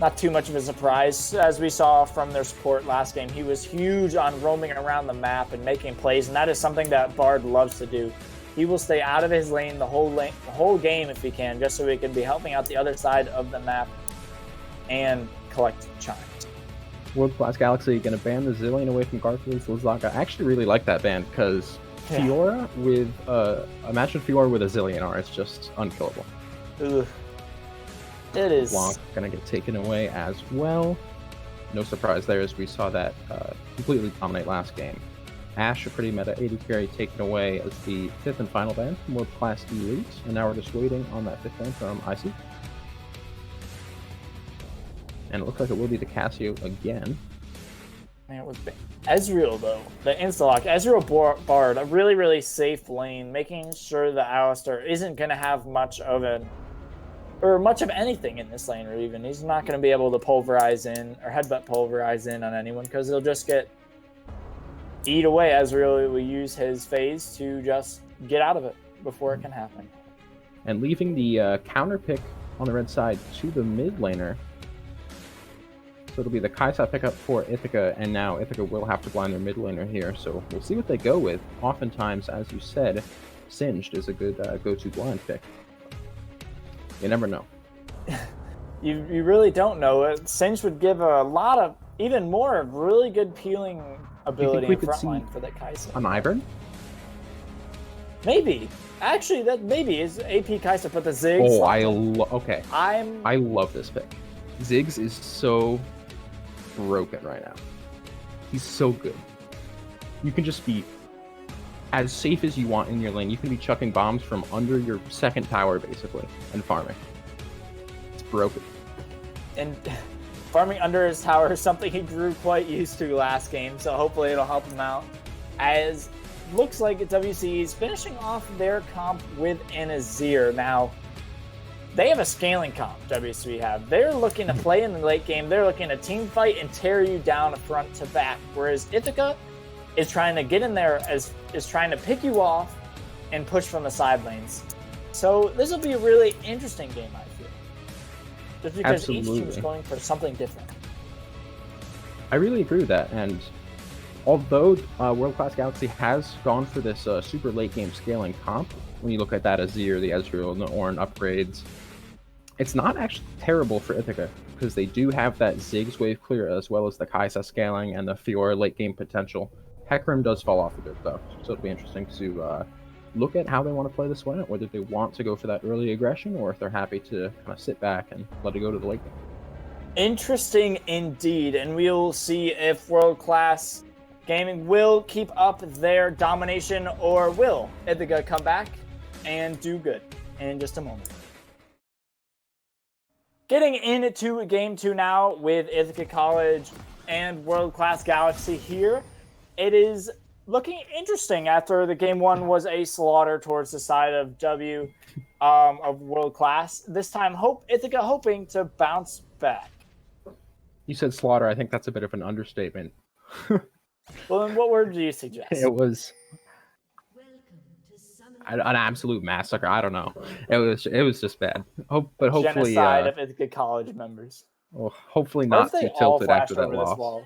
Not too much of a surprise, as we saw from their support last game. He was huge on roaming around the map and making plays, and that is something that Bard loves to do. He will stay out of his lane the whole game if he can, just so he can be helping out the other side of the map and collect chimes. World Class Galaxy going to ban the Zillion away from Garth's Lazaka. I actually really like that ban, because Fiora with imagine Fiora with a Zillion is just unkillable. Ugh. It is. Blanc going to get taken away as well. No surprise there, as we saw that completely dominate last game. Ashe, a pretty meta AD carry, taken away as the 5th and final ban from World Class Elite, and now we're just waiting on that 5th ban from IC. And it looks like it will be the Cassio again. Man, it was Ezreal, though. The insta-lock. Ezreal Bard, a really safe lane, making sure that Alistar isn't going to have much of anything in this lane, or even. He's not going to be able to pulverize in, or headbutt pulverize in on anyone, because he'll just get eat away. Ezreal will use his phase to just get out of it before it can happen. And leaving the counter pick on the red side to the mid laner. So it'll be the Kaisa pickup for Ithaca, and now Ithaca will have to blind their mid laner here, so we'll see what they go with. Oftentimes, as you said, Singed is a good go-to blind pick. You never know. You really don't know. Singed would give a lot of, even more, really good peeling ability in frontline for the Kaisa. An Ivern? Maybe. Actually, that maybe is AP Kaisa, but the Ziggs. Oh, I love this pick. Ziggs is so broken right now. He's so good. You can just be as safe as you want in your lane. You can be chucking bombs from under your second tower, basically, and farming. It's broken. And farming under his tower is something he grew quite used to last game, so hopefully it'll help him out. As looks like WC is finishing off their comp with an Azir. Now, they have a scaling comp, WC have. They're looking to play in the late game. They're looking to team fight and tear you down front to back, whereas Ithaca is trying to get in there, is trying to pick you off and push from the side lanes. So this will be a really interesting game, I feel. Just because each team is going for something different. I really agree with that, and although World Class Galaxy has gone for this super late game scaling comp, when you look at that Azir, the Ezreal, and the Ornn upgrades, it's not actually terrible for Ithaca, because they do have that Ziggs wave clear, as well as the Kaisa scaling and the Fiora late game potential. Hecarim does fall off a bit, though, so it'll be interesting to look at how they want to play this one out, whether they want to go for that early aggression, or if they're happy to kind of sit back and let it go to the late game. Interesting indeed, and we'll see if World Class Gaming will keep up their domination, or will Ithaca come back and do good in just a moment. Getting into Game 2 now with Ithaca College and World Class Galaxy here. It is looking interesting after the game one was a slaughter towards the side of of World Class. This time, Ithaca hoping to bounce back. You said slaughter. I think that's a bit of an understatement. Well, then what word do you suggest? It was an absolute massacre. I don't know. It was just bad. But hopefully, genocide of Ithaca College members. well, hopefully What if not they too all tilted after flashed that over this loss. wall?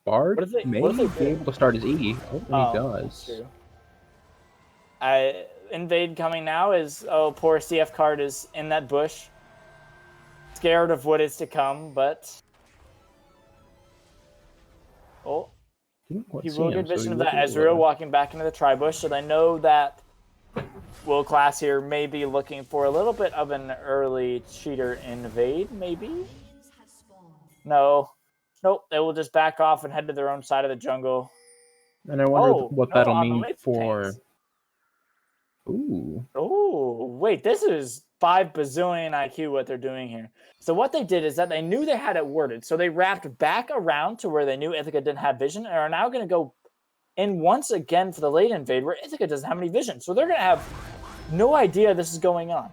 Bard What if they be able to start his E. Hopefully he that's does. true. Invade coming now is poor CF card is in that bush, scared of what is to come, but he will get vision of that Ezreal walking back into the tri-bush, so they know that World Class here may be looking for a little bit of an early cheater invade, maybe? No. Nope, they will just back off and head to their own side of the jungle. And I wonder what that'll on the mean way to for... tanks. Ooh. Oh, wait, this is 5 bazillion IQ what they're doing here. So what they did is that they knew they had it worded, so they wrapped back around to where they knew Ithaca didn't have vision and are now going to go in once again for the late invade where Ithaca doesn't have any vision. So they're going to have no idea this is going on.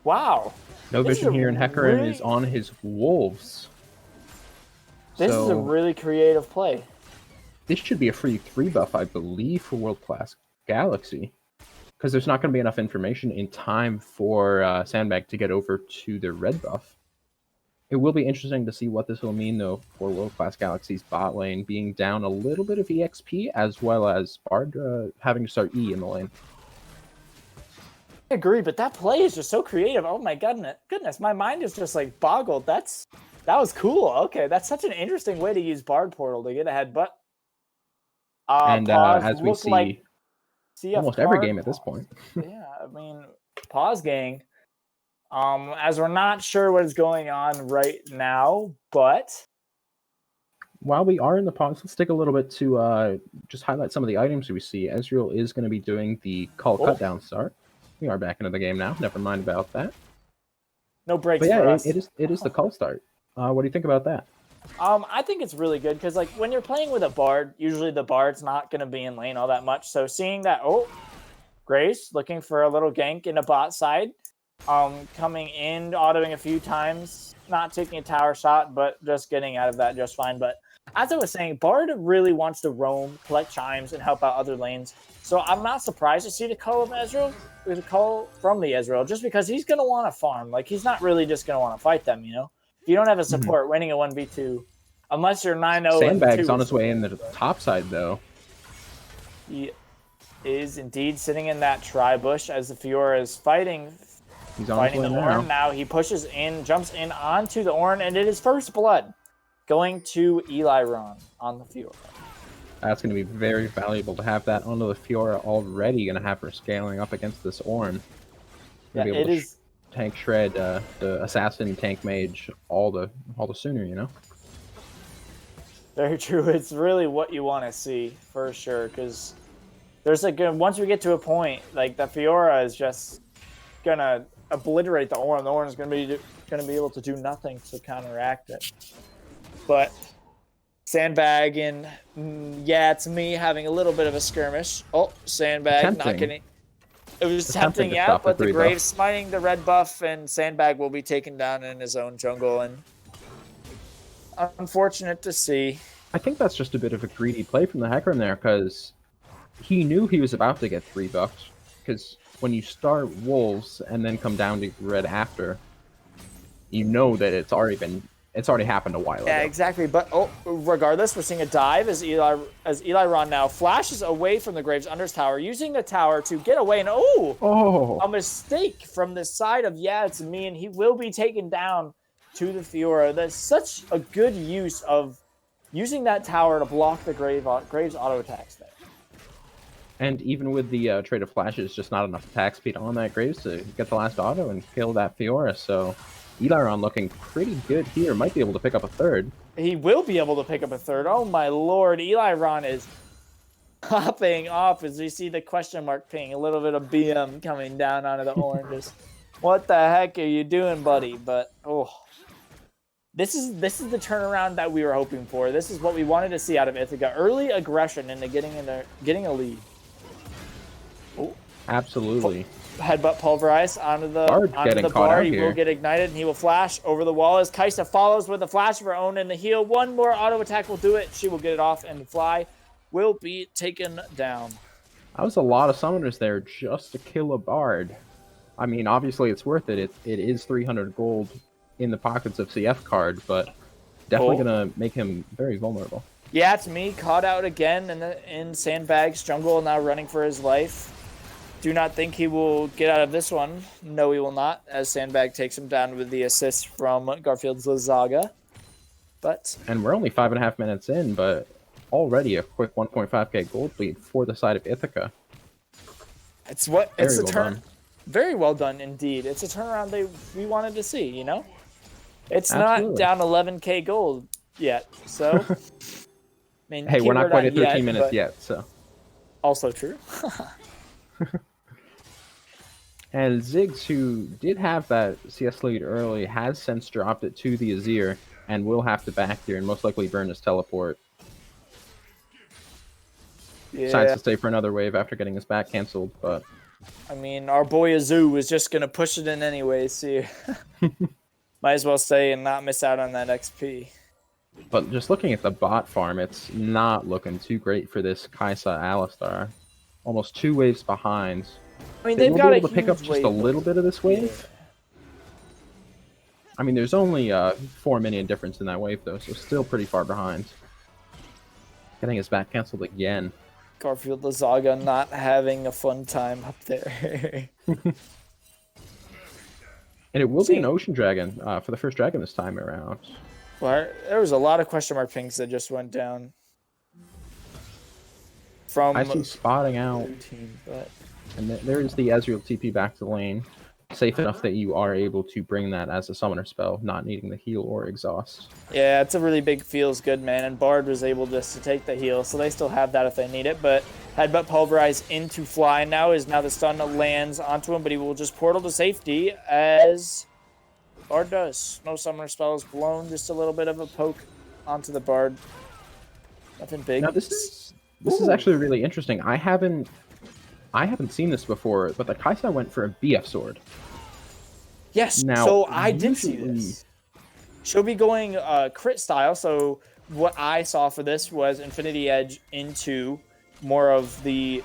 Wow. No vision here, and Hecarim is on his wolves. This is a really creative play. This should be a free 3 buff, I believe, for World Class Galaxy. Because there's not going to be enough information in time for Sandbag to get over to the red buff. It will be interesting to see what this will mean, though, for World Class Galaxy's bot lane being down a little bit of EXP, as well as Bard having to start E in the lane. I agree, but that play is just so creative. Oh my goodness, my mind is just like boggled. That was cool. Okay, that's such an interesting way to use Bard Portal to get ahead. But as we see, like almost every game at this point. Yeah, I mean, pause gang. As we're not sure what is going on right now, but while we are in the pause, let's take a little bit to just highlight some of the items we see. Ezreal is going to be doing the call cut down start. We are back into the game now. Never mind about that. No breaks but yeah, for us. It is the call start. What do you think about that? I think it's really good because, like, when you're playing with a Bard, usually the Bard's not going to be in lane all that much. So seeing that, Grace looking for a little gank in a bot side, coming in, autoing a few times, not taking a tower shot, but just getting out of that just fine. But as I was saying, Bard really wants to roam, collect chimes, and help out other lanes. So I'm not surprised to see the call of Ezreal, the call from the Ezreal, just because he's going to want to farm. Like, he's not really just going to want to fight them, you know? If you don't have a support winning a 1v2, unless you're 9-0 Sandbag's on his way in the top side, though. He is indeed sitting in that tri-bush as the Fiora is fighting. He's on his way the Ornn. Now he pushes in, jumps in onto the Ornn, and it is first blood going to Eli Ron on the Fiora. That's going to be very valuable to have that onto the Fiora already. Going to have her scaling up against this Ornn. Yeah, it is. Tank shred the assassin tank mage all the sooner, you know. Very true. It's really what you want to see for sure, because there's once we get to a point like the Fiora is just gonna obliterate the Ornn. The Ornn is gonna be able to do nothing to counteract it. But Sandbag and it's me having a little bit of a skirmish. Sandbag not getting. It was tempting, yeah, but the Graves smiting the red buff, and Sandbag will be taken down in his own jungle, and unfortunate to see. I think that's just a bit of a greedy play from the Hecarim there, because he knew he was about to get 3 buffs, because when you start Wolves and then come down to red after, you know that it's already happened a while ago. Yeah, exactly. But regardless, we're seeing a dive as Eli Ron now flashes away from the Graves under his tower, using the tower to get away. And a mistake from the side of it's me, and he will be taken down to the Fiora. That's such a good use of using that tower to block the Graves auto attacks there. And even with the trade of flashes, just not enough attack speed on that Graves to get the last auto and kill that Fiora. So Eliron looking pretty good here. Might be able to pick up a third. He will be able to pick up a third. Oh my lord. Eliron is popping off as we see the question mark ping. A little bit of BM coming down onto the oranges. What the heck are you doing, buddy? But, this is the turnaround that we were hoping for. This is what we wanted to see out of Ithaca. Early aggression into getting a lead. Oh. Absolutely. Headbutt pulverized onto the bar. He will get ignited and he will flash over the wall as Kaisa follows with a flash of her own in the heel. One more auto attack will do it. She will get it off and fly will be taken down. That was a lot of summoners there just to kill a Bard. I mean, obviously it's worth it. It is 300 gold in the pockets of CF card, but definitely gonna make him very vulnerable. Yeah, it's me caught out again in Sandbag's jungle, now running for his life. Do not think he will get out of this one. No, he will not, as Sandbag takes him down with the assist from Garfield's Lazaga. And we're only 5.5 minutes in, but already a quick 1.5k gold lead for the side of Ithaca. Very well done indeed. It's a turnaround we wanted to see, you know? It's not down 11k gold yet, so... I mean, hey, we're not quite at 13 minutes yet, so... Also true. And Ziggs, who did have that CS lead early, has since dropped it to the Azir, and will have to back here and most likely burn his teleport. Yeah. Decides to stay for another wave after getting his back cancelled, but... I mean, our boy Azu was just going to push it in anyway, so might as well stay and not miss out on that XP. But just looking at the bot farm, it's not looking too great for this Kaisa Alistar. Almost 2 waves behind. I mean, they've got able to pick up just a little bit of this wave. I mean, there's only 4 minion difference in that wave, though, so still pretty far behind. Getting his back cancelled again. Garfield Lazaga not having a fun time up there. And it will be an Ocean Dragon for the first dragon this time around. Well, there was a lot of question mark pings that just went down. From I see spotting out. Team, but... And there's the Ezreal TP back to lane. Safe enough that you are able to bring that as a summoner spell, not needing the heal or exhaust. Yeah, it's a really big feels good, man. And Bard was able just to take the heal, so they still have that if they need it. But Headbutt Pulverize into Fly now the stun lands onto him, but he will just portal to safety as Bard does. No summoner spell is blown, just a little bit of a poke onto the Bard. Nothing big. Now this is actually really interesting. I haven't seen this before, but the Kaisa went for a BF sword. Yes, now, so I did see this. She'll be going crit style, so what I saw for this was Infinity Edge into more of the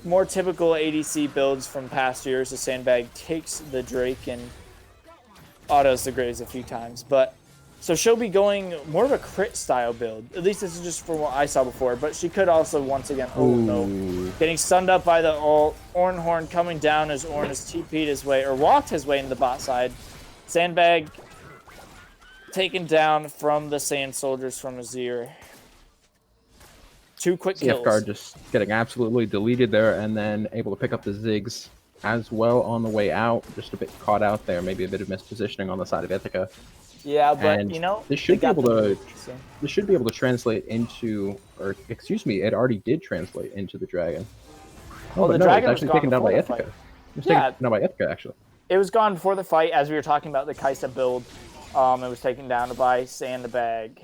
more typical ADC builds from past years. The Sandbag takes the Drake and autos the Graves a few times, but so she'll be going more of a crit style build. At least this is just from what I saw before, but she could also once again, getting stunned up by the Ornhorn coming down as Ornn has TP'd his way, or walked his way into the bot side. Sandbag taken down from the Sand Soldiers from Azir. 2 quick kills. CF just getting absolutely deleted there, and then able to pick up the Ziggs as well on the way out. Just a bit caught out there, maybe a bit of mispositioning on the side of Ithaca. Yeah, but and you know, this should be able to translate into, or excuse me, it already did translate into the dragon. Oh, the dragon was actually taken down by Ithaca. It was taken down by Ithaca, actually. It was gone before the fight, as we were talking about the Kaisa build. It was taken down by Sandbag.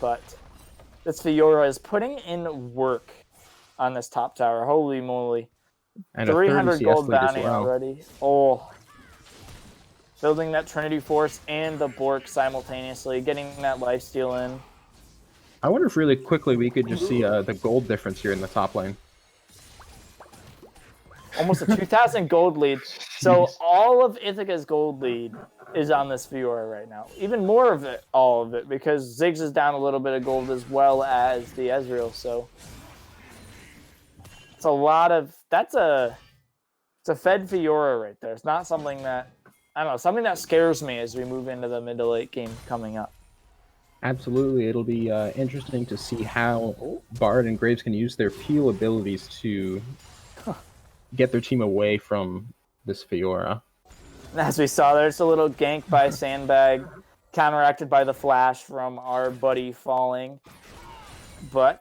But this Fiora is putting in work on this top tower. Holy moly! And 300 gold bounty well. already. Oh. Building that Trinity Force and the Bork simultaneously, getting that lifesteal in. I wonder if really quickly we could just see the gold difference here in the top lane. Almost a 2,000 gold lead. So all of Ithaca's gold lead is on this Fiora right now. Even more of it, all of it, because Ziggs is down a little bit of gold as well as the Ezreal. So it's a lot of... it's a fed Fiora right there. It's not something that... I don't know, something that scares me as we move into the mid to late game coming up. Absolutely. It'll be interesting to see how Bard and Graves can use their peel abilities to get their team away from this Fiora. As we saw, there's a little gank by Sandbag, counteracted by the flash from our buddy falling. But...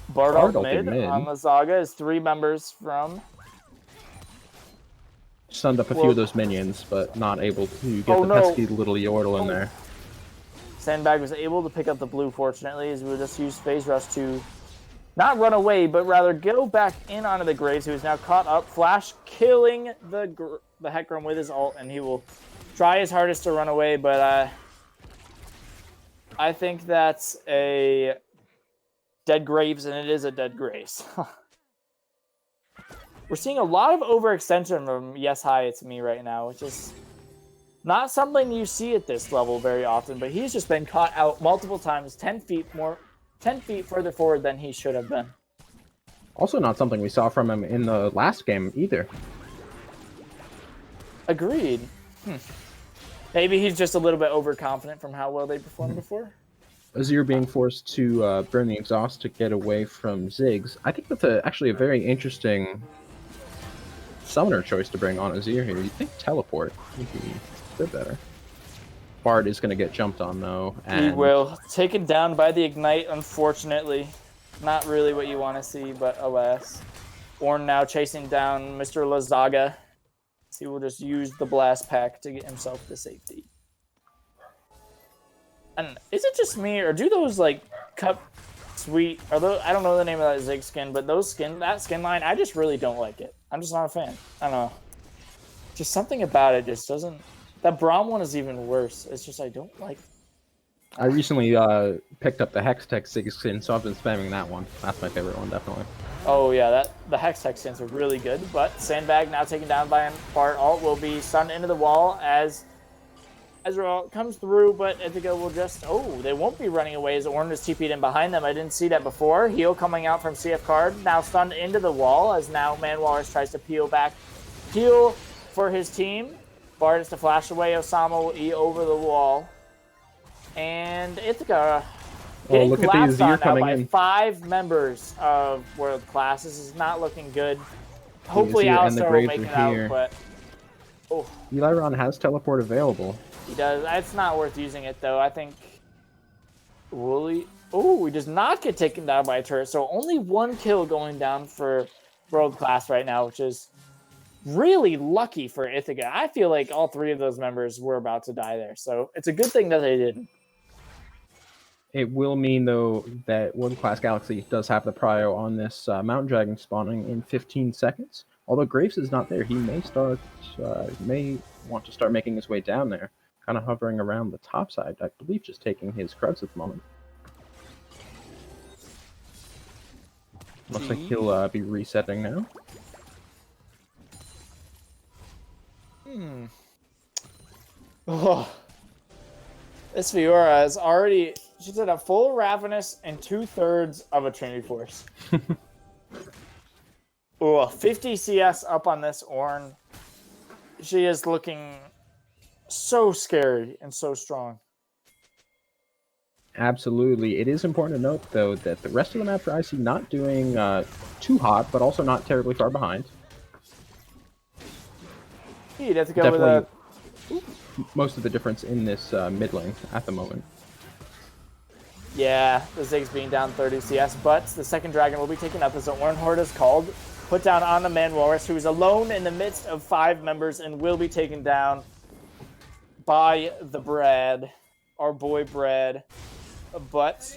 Bard ult mid on the Zaga is 3 members from... Stunned up a few of those minions, but not able to get Oh, the no. pesky little Yordle in there. Sandbag was able to pick up the blue, fortunately, as we will just use Phase Rush to not run away, but rather go back in onto the Graves, who is now caught up. Flash killing the Hecarim with his ult, and he will try his hardest to run away, but I think that's a dead Graves, and it is a dead Graves. We're seeing a lot of overextension from Yes Hi It's Me right now, which is not something you see at this level very often, but he's just been caught out multiple times, 10 feet further forward than he should have been. Also not something we saw from him in the last game either. Agreed. Maybe he's just a little bit overconfident from how well they performed before. Azir being forced to burn the exhaust to get away from Ziggs. I think that's actually a very interesting summoner choice to bring on Azir here. You'd think teleport would be a bit better. Bard is going to get jumped on though. And he will. Taken down by the Ignite, unfortunately. Not really what you want to see, but alas. Ornn now chasing down Mr. Lazaga. He will just use the blast pack to get himself to safety. And is it just me, or do those like cup sweet? Are those, I don't know the name of that Zig skin, but that skin line, I just really don't like it. I'm just not a fan. I don't know. Just something about it just doesn't. That Braum one is even worse. It's just I don't like. I recently picked up the Hextech Zig skin, so I've been spamming that one. That's my favorite one, definitely. Oh yeah, the Hextech skins are really good, but Sandbag now taken down by an Bard ult will be stunned into the wall as Ezreal comes through, but Ithaca will just, they won't be running away as Ornn is TP'd in behind them. I didn't see that before. Heal coming out from CF Card, now stunned into the wall as now Manwalrus tries to peel back. Heal for his team. Bard is to flash away, Osama will E over the wall. And Ithaca getting look at the collapsed Azir on now coming by in. 5 members of World Class. This is not looking good. Hopefully Azir and the Alistar will Graves make are it here. out, but... Oh. Eliron has teleport available. He does. It's not worth using it, though. I think... Will he? Oh, he does not get taken down by a turret, so only 1 kill going down for World Class right now, which is really lucky for Ithaca. I feel like all 3 of those members were about to die there, so it's a good thing that they didn't. It will mean, though, that World Class Galaxy does have the prio on this Mountain Dragon spawning in 15 seconds. Although Graves is not there, he may want to start making his way down there, kind of hovering around the top side. I believe just taking his creds at the moment. Looks like he'll be resetting now. Oh. This Fiora is already... She's at a full Ravenous and 2/3 of a Trinity Force. 50 CS up on this Ornn. She is looking so scary and so strong. Absolutely. It is important to note, though, that the rest of the map for IC not doing too hot, but also not terribly far behind. You'd have to go with a... Most of the difference in this mid lane at the moment. Yeah, the Ziggs being down 30 CS, but the second dragon will be taken up as the Ornn Horde is called. Put down on the Manwalrus, who is alone in the midst of 5 members and will be taken down by the Brad, our boy Brad. But,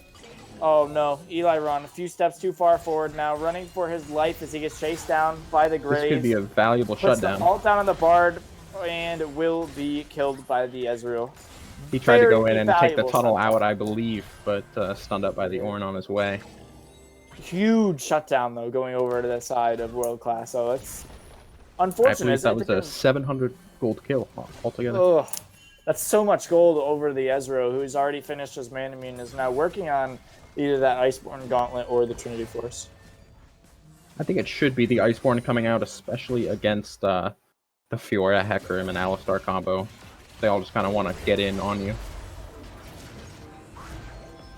oh no, Eliron a few steps too far forward now, running for his life as he gets chased down by the Graves. This could be a valuable Puts shutdown. the ult down on the Bard and will be killed by the Ezreal. He tried to go in and take the valuable tunnel shutdown. out, I believe, but stunned up by the Ornn on his way. Huge shutdown, though, going over to the side of World Class. So it's I unfortunate. believe that was a 700 gold kill altogether. Ugh, that's so much gold over the Ezreal, who's already finished his man immune, is now working on either that Iceborne Gauntlet or the Trinity Force. I think it should be the Iceborne coming out, especially against the Fiora, Hecarim, and Alistar combo. They all just kind of want to get in on you.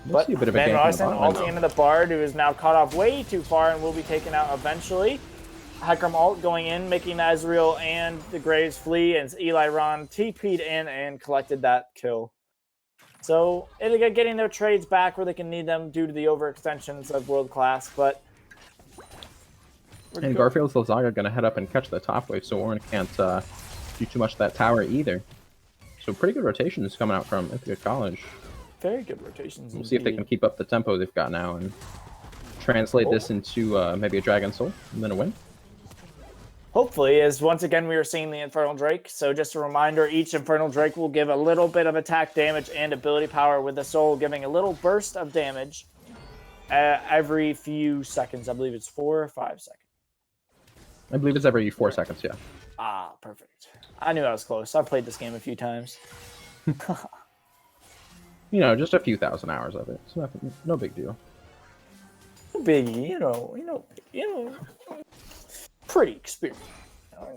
We'll see a bit of a Van gank on the Ryzen bot lane, ulting into the Bard, who is now caught off way too far and will be taken out eventually. Hecarim ult going in, making Ezreal and the Graves flee, and Eliron TP'd in and collected that kill. So, Ithaca getting their trades back where they can need them due to the overextensions of World Class, but And Garfield's Lazaga going to head up and catch the top wave, so Orin can't do too much to that tower either. So pretty good rotations coming out from Ithaca College. Very good rotations. We'll see if they can keep up the tempo they've got now and translate this into maybe a Dragon Soul and then a win. Hopefully, as once again we are seeing the Infernal Drake. So just a reminder, each Infernal Drake will give a little bit of attack damage and ability power, with the soul giving a little burst of damage every few seconds. I believe it's 4 or 5 seconds. I believe it's every 4 seconds, yeah. Ah, perfect. I knew I was close. I've played this game a few times. You know, just a few thousand hours of it. It's nothing, no big deal. Biggie, pretty experienced.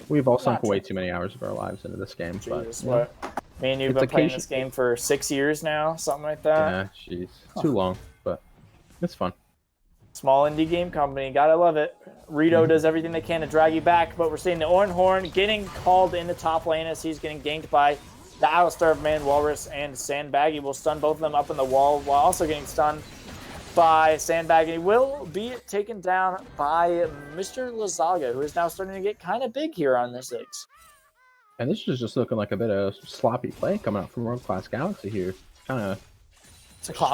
We've all sunk way too many hours of our lives into this game. Jesus, but, me and you've been playing this game for 6 years now, something like that. Yeah, jeez. Too long, but it's fun. Small indie game company, gotta love it. Rito does everything they can to drag you back, but we're seeing the Orin Horn getting called in the top lane as he's getting ganked by the Alistar of Man Walrus, and Sandbaggy will stun both of them up in the wall while also getting stunned by Sandbaggy. Will be taken down by Mr. Lazaga, who is now starting to get kind of big here on this Ziggs. And this is just looking like a bit of sloppy play coming out from World Class Galaxy here. Kind of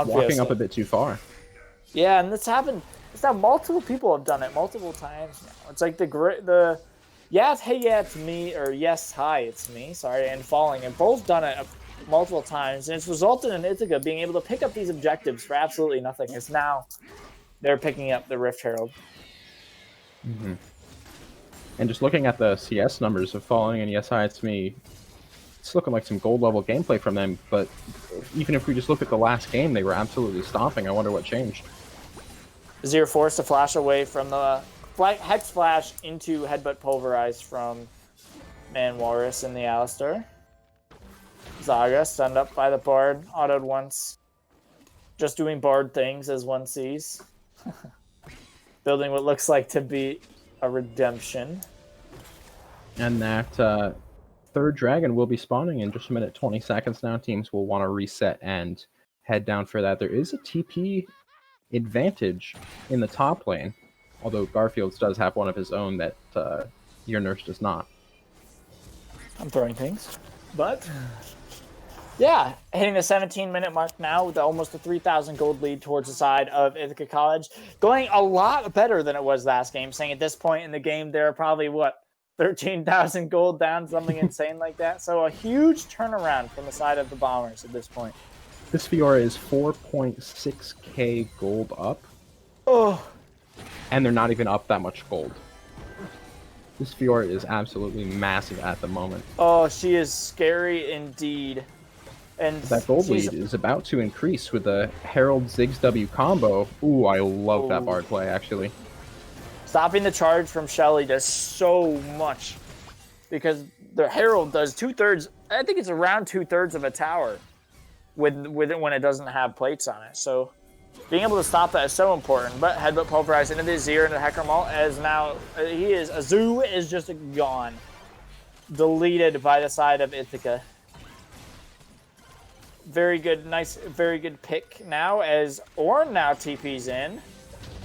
walking up a bit too far. Yeah, and this happened. It's now multiple people have done it multiple times now. It's like the yes, hey, yeah, it's me, or yes, hi, it's me, sorry, and falling. And both done it multiple times, and it's resulted in Ithaca being able to pick up these objectives for absolutely nothing. It's now they're picking up the Rift Herald. Mm-hmm. And just looking at the CS numbers of falling and yes, hi, it's me, it's looking like some gold level gameplay from them, but even if we just look at the last game, they were absolutely stomping. I wonder what changed. Zero forced to flash away from the Hex Flash into Headbutt Pulverize from Man Walrus and the Alistar. Zaga stunned up by the Bard, autoed once. Just doing Bard things as one sees. Building what looks like to be a redemption. And that third dragon will be spawning in just a minute, 20 seconds now. Teams will want to reset and head down for that. There is a TP advantage in the top lane, although Garfields does have one of his own that your nurse does not. I'm throwing things, but yeah, hitting the 17-minute mark now with almost a 3,000 gold lead towards the side of Ithaca College, going a lot better than it was last game. Saying at this point in the game, they're probably 13,000 gold down, something insane like that. So a huge turnaround from the side of the Bombers at this point. This Fiora is 4.6k gold up. Oh. And they're not even up that much gold. This Fiora is absolutely massive at the moment. Oh, she is scary indeed. And that gold lead is about to increase with the Herald Ziggs W combo. Ooh, I love that Bard play, actually. Stopping the charge from Shelly does so much, because the Herald does 2/3, I think it's around 2/3 of a tower with it when it doesn't have plates on it. So being able to stop that is so important. But Headbutt Pulverize into the Azir into Hecker Malt, as now Azu is just gone. Deleted by the side of Ithaca. Very good, very good pick now as Ornn now TP's in.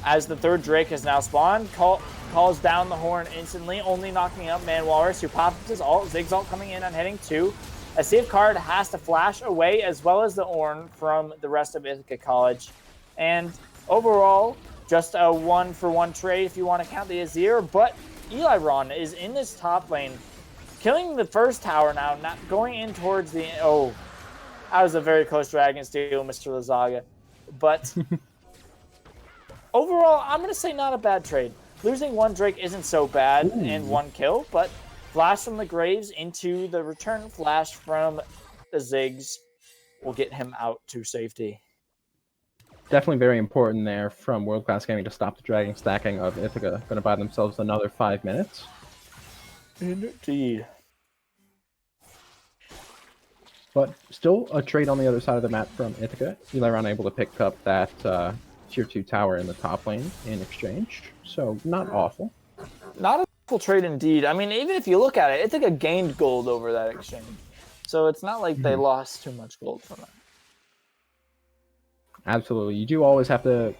As the third Drake has now spawned, calls down the Horn instantly, only knocking up Man Walrus, who pops his ult. Ziggs ult coming in on hitting 2. A Sea of Card has to flash away, as well as the Ornn from the rest of Ithaca College. And overall, just a 1-for-1 trade if you want to count the Azir, but Eliron is in this top lane, killing the first tower now, not going in towards the... Oh, that was a very close Dragon Steal, Mr. Lazaga. But overall, I'm going to say not a bad trade. Losing one Drake isn't so bad and one kill, but flash from the Graves into the return flash from the Ziggs will get him out to safety. Definitely very important there from World Class Gaming to stop the dragon stacking of Ithaca. Going to buy themselves another 5 minutes. Indeed. But still a trade on the other side of the map from Ithaca. Eliron able to pick up that tier 2 tower in the top lane in exchange. So not awful. Not a awful trade indeed. I mean, even if you look at it, Ithaca gained gold over that exchange. So it's not like they lost too much gold from it. Absolutely. You do always have to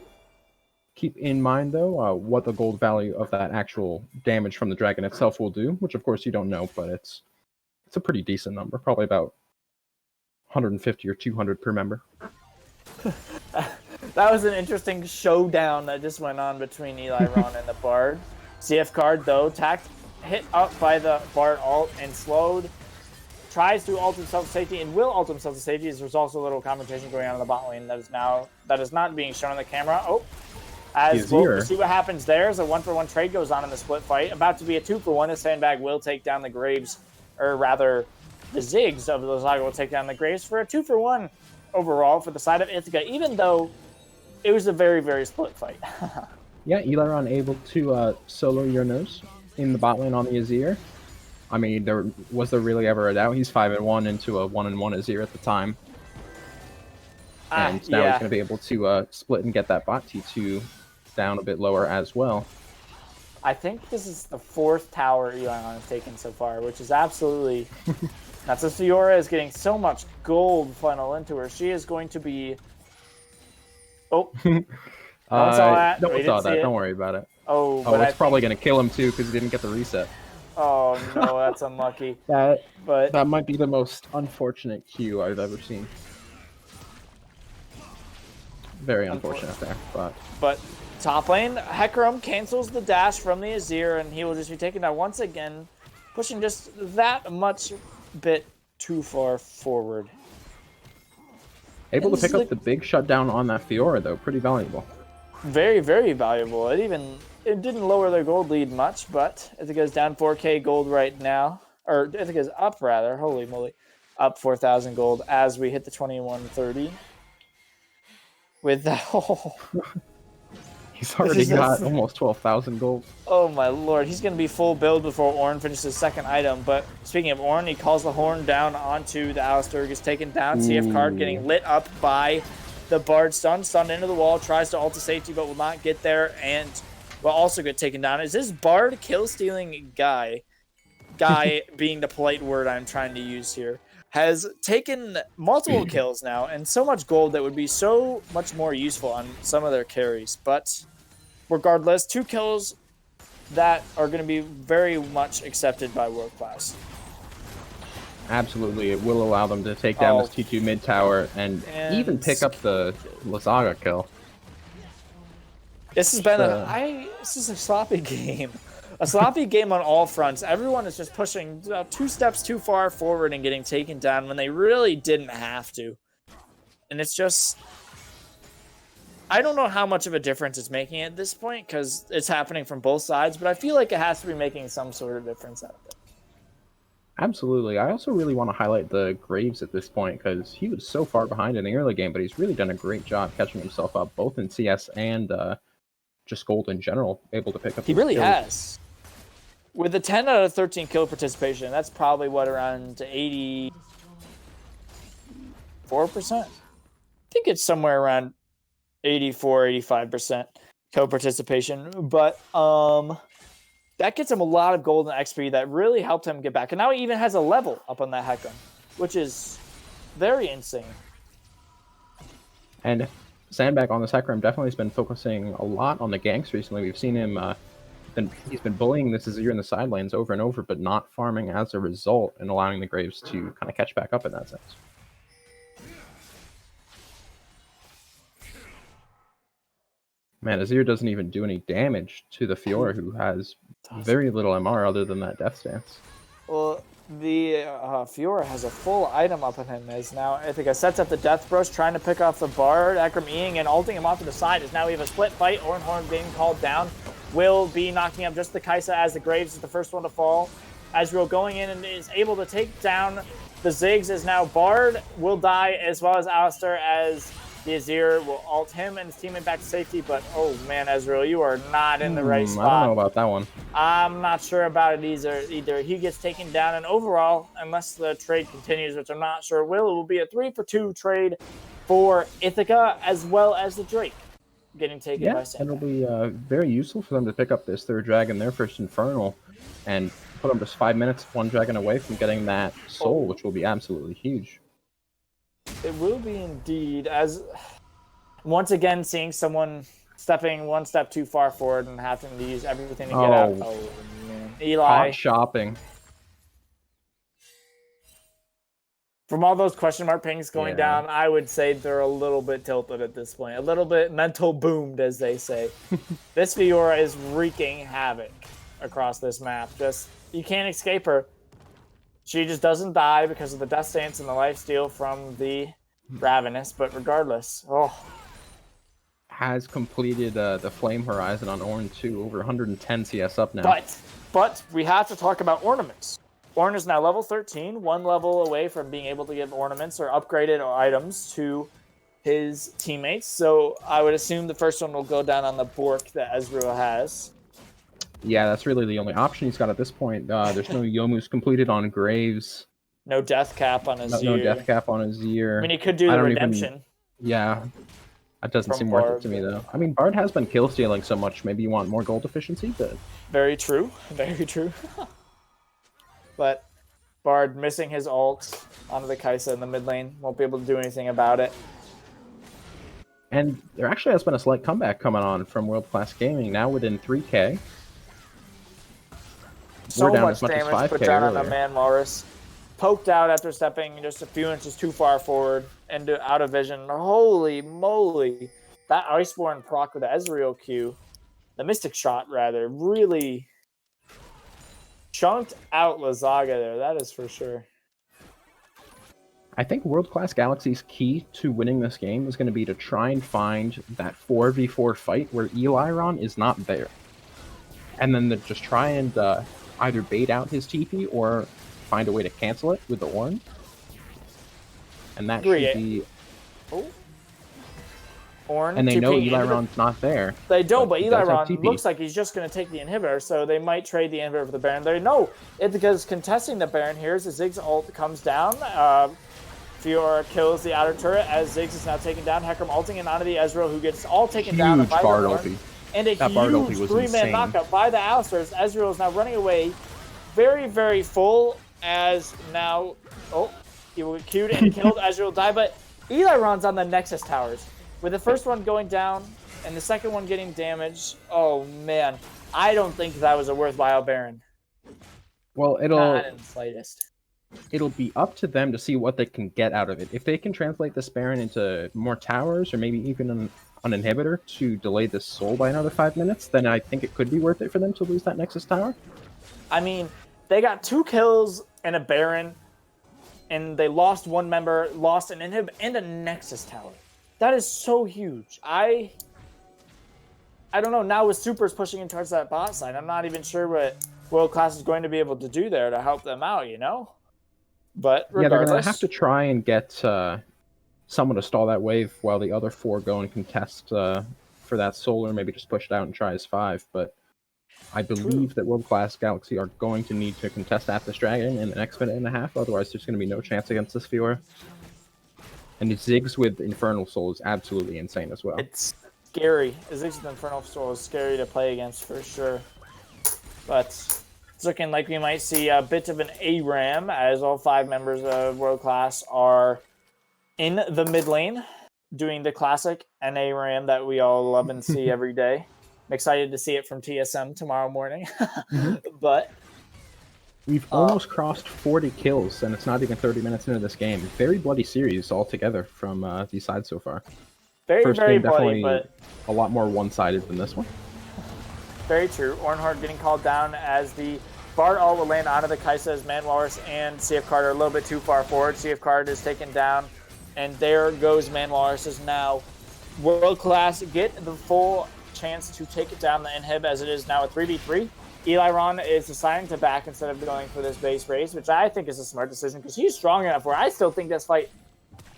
Keep in mind, though, what the gold value of that actual damage from the dragon itself will do, which of course you don't know, but it's a pretty decent number, probably about 150 or 200 per member. That was an interesting showdown that just went on between Eli Ron and the Bard. CF card, though, hit up by the Bard ult and slowed. Tries to ult himself to safety and will ult himself to safety. There's also a little confrontation going on in the bot lane that is not being shown on the camera. Oh, as we'll see what happens there. As a 1-for-1 trade goes on in the split fight. About to be a 2-for-1 as Sandbag will take down the Graves, or rather, the Ziggs of Lozaga will take down the Graves for a 2-for-1 overall for the side of Ithaca, even though it was a very, very split fight. Yeah, Eliron able to solo your nose in the bot lane on the Azir. I mean, was there really ever a doubt? He's 5-1 into a 1-1 Azir at the time. And now he's going to be able to split and get that bot T2 down a bit lower as well. I think this is the 4th tower Eliron has taken so far, which is absolutely... That's as Fiora is getting so much gold funnel into her. She is going to be... Oh. No one saw that. No one saw that. Don't worry about it. Oh, but it's probably going to kill him too because he didn't get the reset. Oh, no, that's unlucky. That might be the most unfortunate Q I've ever seen. Very unfortunate there, But top lane, Hecarim cancels the dash from the Azir, and he will just be taken down once again, pushing just that much bit too far forward. Able to pick up the big shutdown on that Fiora, though. Pretty valuable. Very, very valuable. It didn't lower their gold lead much, but Ithaca's down 4k gold right now. Or Ithaca's up, rather. Holy moly. Up 4,000 gold as we hit the 2130. With that... Oh. He's already got almost 12,000 gold. Oh my lord, he's going to be full build before Ornn finishes his second item. But speaking of Ornn, he calls the horn down onto the Alistar, gets taken down. CF card getting lit up by the Bard stunned into the wall, tries to ult to safety but will not get there and will also get taken down. Is this Bard kill-stealing guy being the polite word I'm trying to use here, has taken multiple kills now and so much gold that would be so much more useful on some of their carries. But regardless, 2 kills that are going to be very much accepted by World Class. Absolutely, it will allow them to take down this T2 mid tower and even pick up the Lozaga kill. This has been this is a sloppy game. A sloppy game on all fronts. Everyone is just pushing 2 steps too far forward and getting taken down when they really didn't have to. And it's just... I don't know how much of a difference it's making at this point because it's happening from both sides, but I feel like it has to be making some sort of difference out of it. Absolutely. I also really want to highlight the Graves at this point because he was so far behind in the early game, but he's really done a great job catching himself up both in CS and just gold in general, able to pick up. He really has. With a 10 out of 13 kill participation, that's probably what, around 84%? I think it's somewhere around 84, 85% kill participation. But that gets him a lot of gold and XP that really helped him get back. And now he even has a level up on that Hecarim, which is very insane. And Sandbag on this Hecarim definitely has been focusing a lot on the ganks recently. We've seen him... he's been bullying this Azir in the side lanes over and over, but not farming as a result and allowing the Graves to kind of catch back up in that sense. Man, Azir doesn't even do any damage to the Fiora, who has very little MR other than that Death Stance. Well, the Fiora has a full item up on him as now Ithaca sets up the Death Brush, trying to pick off the Bard. Hecarim Eing and ulting him off to the side as now we have a split fight. Ornhorn being called down. Will be knocking up just the Kaisa as the Graves is the first one to fall. Ezreal going in and is able to take down the Ziggs as now Bard will die as well as Alistar as the Azir will ult him and his teammate back to safety. But oh man, Ezreal, you are not in the right spot. I don't know about that one. I'm not sure about it either. He gets taken down and overall, unless the trade continues, which I'm not sure it will be a 3-for-2 trade for Ithaca as well as the Drake. Getting taken by Sandbag. It'll be very useful for them to pick up this 3rd dragon, their first Infernal, and put them just 5 minutes, 1 dragon away from getting that soul, which will be absolutely huge. It will be indeed, as once again seeing someone stepping one step too far forward and having to use everything to get out. Oh, man. Eli. Hot shopping. From all those question mark pings going down, I would say they're a little bit tilted at this point. A little bit mental boomed, as they say. This Fiora is wreaking havoc across this map. You can't escape her. She just doesn't die because of the Death Stance and the lifesteal from the Ravenous, but regardless, has completed the Flame Horizon on Ornn 2, over 110 CS up now. But we have to talk about ornaments. Ornn is now level 13, one level away from being able to give ornaments or upgraded items to his teammates. So I would assume the first one will go down on the Bork that Ezreal has. Yeah, that's really the only option he's got at this point. There's no Youmuu's completed on Graves. No death cap on his year. No death cap on his year. I mean, he could do the redemption. Yeah. That doesn't seem worth it to me, though. I mean, Bard has been kill stealing so much. Maybe you want more gold efficiency, but... Very true. Very true. But Bard missing his ult onto the Kai'Sa in the mid lane. Won't be able to do anything about it. And there actually has been a slight comeback coming on from World Class Gaming, now within 3K. So We're down much as much damage as 5K put down earlier. on a man Walrus. Poked out after stepping just a few inches too far forward and out of vision. Holy moly. That Iceborne proc with the Ezreal Q, the Mystic Shot rather, really chunked out Lazaga there, that is for sure. I think World Class Galaxy's key to winning this game is going to be to try and find that 4v4 fight where Eliron is not there. And then to just try and either bait out his TP or find a way to cancel it with the Ornn. And that should be... Oh. Ornn, and they know TP Eliron's not there. They don't, but Eliron looks like he's just going to take the inhibitor, so they might trade the inhibitor for the Baron. They know Ithaca's contesting the Baron here as Ziggs ult comes down. Fiora kills the outer turret as Ziggs is now taken down. Hecarim ulting and onto the Ezreal, who gets all taken down by the Ornn. And a huge three-man knockup by the Alistar as Ezreal is now running away. Very, very full as now... Oh, he will get queued and killed. Ezreal will die, but Eliron's on the Nexus towers. With the first one going down and the second one getting damaged, oh man, I don't think that was a worthwhile Baron. Well, not in the slightest. It'll be up to them to see what they can get out of it. If they can translate this Baron into more towers or maybe even an inhibitor to delay this soul by another 5 minutes, then I think it could be worth it for them to lose that Nexus tower. I mean, they got 2 kills and a Baron, and they lost one member, lost an inhib and a Nexus tower. That is so huge. I don't know. Now with Supers pushing in towards that bot side, I'm not even sure what World Class is going to be able to do there to help them out, you know? But regardless... Yeah, they're going to have to try and get someone to stall that wave while the other 4 go and contest for that soul, or maybe just push it out and try as 5. But I believe that World Class Galaxy are going to need to contest at this dragon in the next minute and a half. Otherwise, there's going to be no chance against this Fiora. And Ziggs with Infernal Soul is absolutely insane as well. It's scary. Ziggs with Infernal Soul is scary to play against for sure. But it's looking like we might see a bit of an ARAM as all 5 members of World Class are in the mid lane doing the classic ARAM that we all love and see every day. I'm excited to see it from TSM tomorrow morning. But... We've almost crossed 40 kills, and it's not even 30 minutes into this game. Very bloody series altogether from these sides so far. Very, very bloody, but... a lot more one-sided than this one. Very true. Ornhard getting called down as the Bard all will land onto the Kai'Sa as Man Walrus and CF Carter a little bit too far forward. CF Carter is taken down, and there goes Man Walrus is now World Class. Get the full chance to take it down the inhib as it is now a 3v3. Eliron is deciding to back instead of going for this base race, which I think is a smart decision because he's strong enough where I still think this fight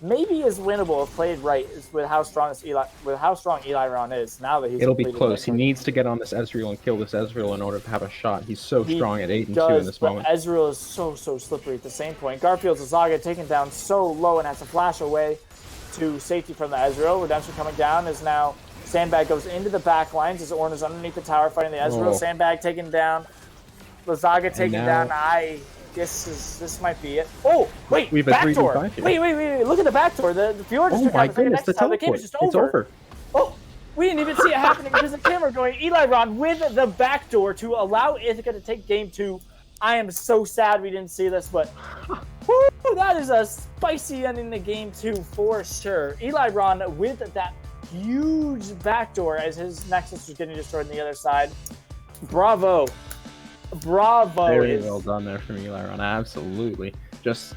maybe is winnable if played right with how strong Eliron is now that he's It'll be close. He needs to get on this Ezreal and kill this Ezreal in order to have a shot. He's so strong at 8 and 2 in this moment. Ezreal is so slippery at the same point. Garfield's Zaga taken down so low and has to flash away to safety from the Ezreal. Redemption coming down is now... Sandbag goes into the back lines as Ornn is underneath the tower fighting the Ezreal. Sandbag taken down. Lazaga taken down. I guess this might be it. Oh, wait, we have backdoor. Wait, look at the backdoor. The Fiora just took out the goodness, the teleport. The game is just over. Oh, We didn't even see it happening because the camera going. Eli Ron with the backdoor to allow Ithaca to take game 2. I am so sad we didn't see this, but whoo, that is a spicy ending to game 2 for sure. Eli Ron with that huge backdoor as his Nexus was getting destroyed on the other side. Bravo. Bravo. Very well done there from Eli Ron. Absolutely. Just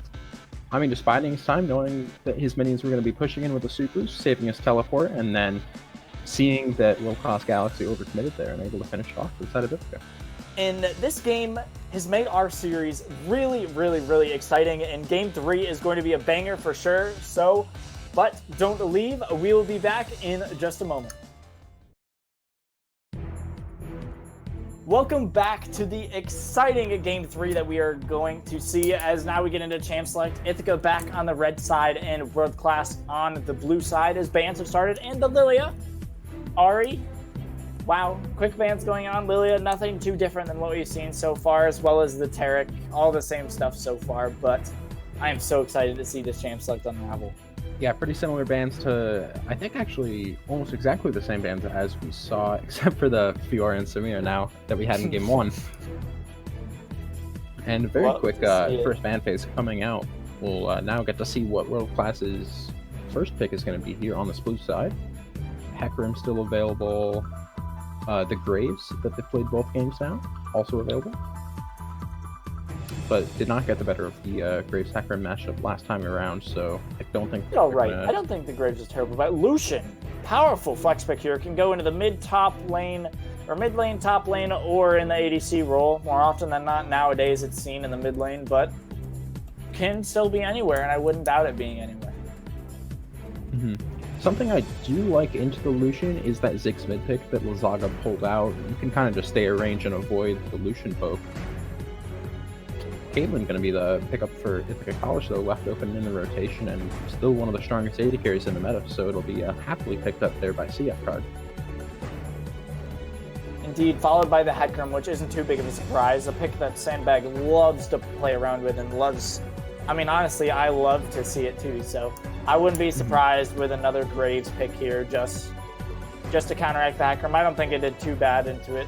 biding his time, knowing that his minions were going to be pushing in with the supers, saving his teleport, and then seeing that World Class Galaxy overcommitted there and able to finish off the side of Ithaca. And this game has made our series really, really, really exciting, and game 3 is going to be a banger for sure. But don't leave. We will be back in just a moment. Welcome back to the exciting game 3 that we are going to see as now we get into Champ Select. Ithaca back on the red side and World Class on the blue side as bans have started. And the Lilia, Ari, wow, quick bans going on. Lilia, nothing too different than what we've seen so far, as well as the Tarek, all the same stuff so far. But I am so excited to see this Champ Select unravel. Yeah, pretty similar bans to, I think, actually almost exactly the same bans as we saw, except for the Fiora and Samir now that we had in game 1. And a very quick first ban phase coming out. We'll now get to see what World Class's first pick is going to be here on this blue side. Hecarim still available. The Graves that they played both games now, also available. But did not get the better of the Graves Hecarim matchup last time around, so I don't think... Oh, right. I don't think the Graves is terrible, but Lucian, powerful flex pick here, can go into the mid-top lane, or mid-lane, top lane, or in the ADC role. More often than not, nowadays it's seen in the mid lane, but can still be anywhere, and I wouldn't doubt it being anywhere. Mm-hmm. Something I do like into the Lucian is that Ziggs mid pick that Lazaga pulled out. You can kind of just stay at range and avoid the Lucian poke. Caitlyn going to be the pickup for Ithaca College, though, left open in the rotation and still one of the strongest AD carries in the meta, so it'll be happily picked up there by CF Card. Indeed, followed by the Hecarim, which isn't too big of a surprise. A pick that Sandbag loves to play around with and loves... I mean, honestly, I love to see it too, so I wouldn't be surprised with another Graves pick here just to counteract the Hecarim. I don't think it did too bad into it,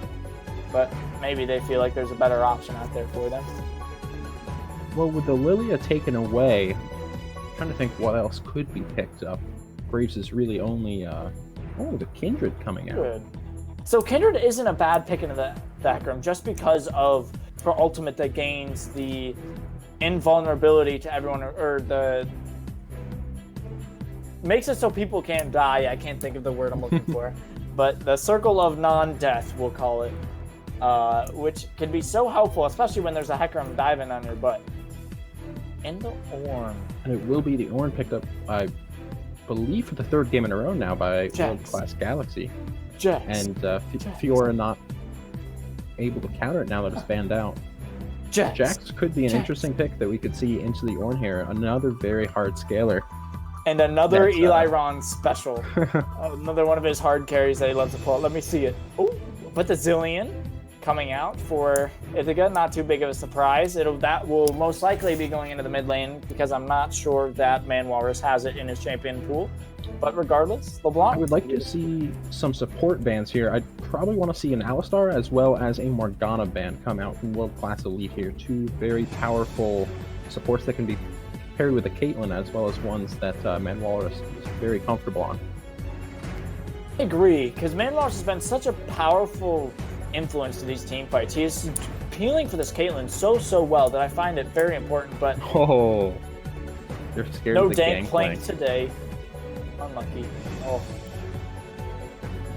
but maybe they feel like there's a better option out there for them. Well, with the Lilia taken away, I'm trying to think what else could be picked up. Graves is really only the Kindred coming out. Good. So Kindred isn't a bad pick into the Hecarim just because of her ultimate that gains the invulnerability to everyone, or the makes it so people can't die. I can't think of the word I'm looking for, but the circle of non-death, we'll call it, which can be so helpful, especially when there's a Hecarim diving on your butt. And the Ornn. And it will be the Ornn picked up, I believe, for the third game in a row now by World Class Galaxy. And Fiora not able to counter it now that it's banned out. Jax could be an interesting pick that we could see into the Ornn here. Another very hard scaler. And another Eli Ron special. Another one of his hard carries that he loves to pull out. Let me see it. Oh, but the Zillion coming out for Ithaca, not too big of a surprise. That will most likely be going into the mid lane because I'm not sure that Man Walrus has it in his champion pool. But regardless, LeBlanc. I would like to see some support bans here. I'd probably want to see an Alistar as well as a Morgana ban come out from World Class Elite here. Two very powerful supports that can be paired with a Caitlyn, as well as ones that Man Walrus is very comfortable on. I agree, because Man Walrus has been such a powerful influence to these team fights. He is appealing for this Caitlyn so well that I find it very important, but... Oh, you're scared no of the dank plank gangplank today. Unlucky. Oh.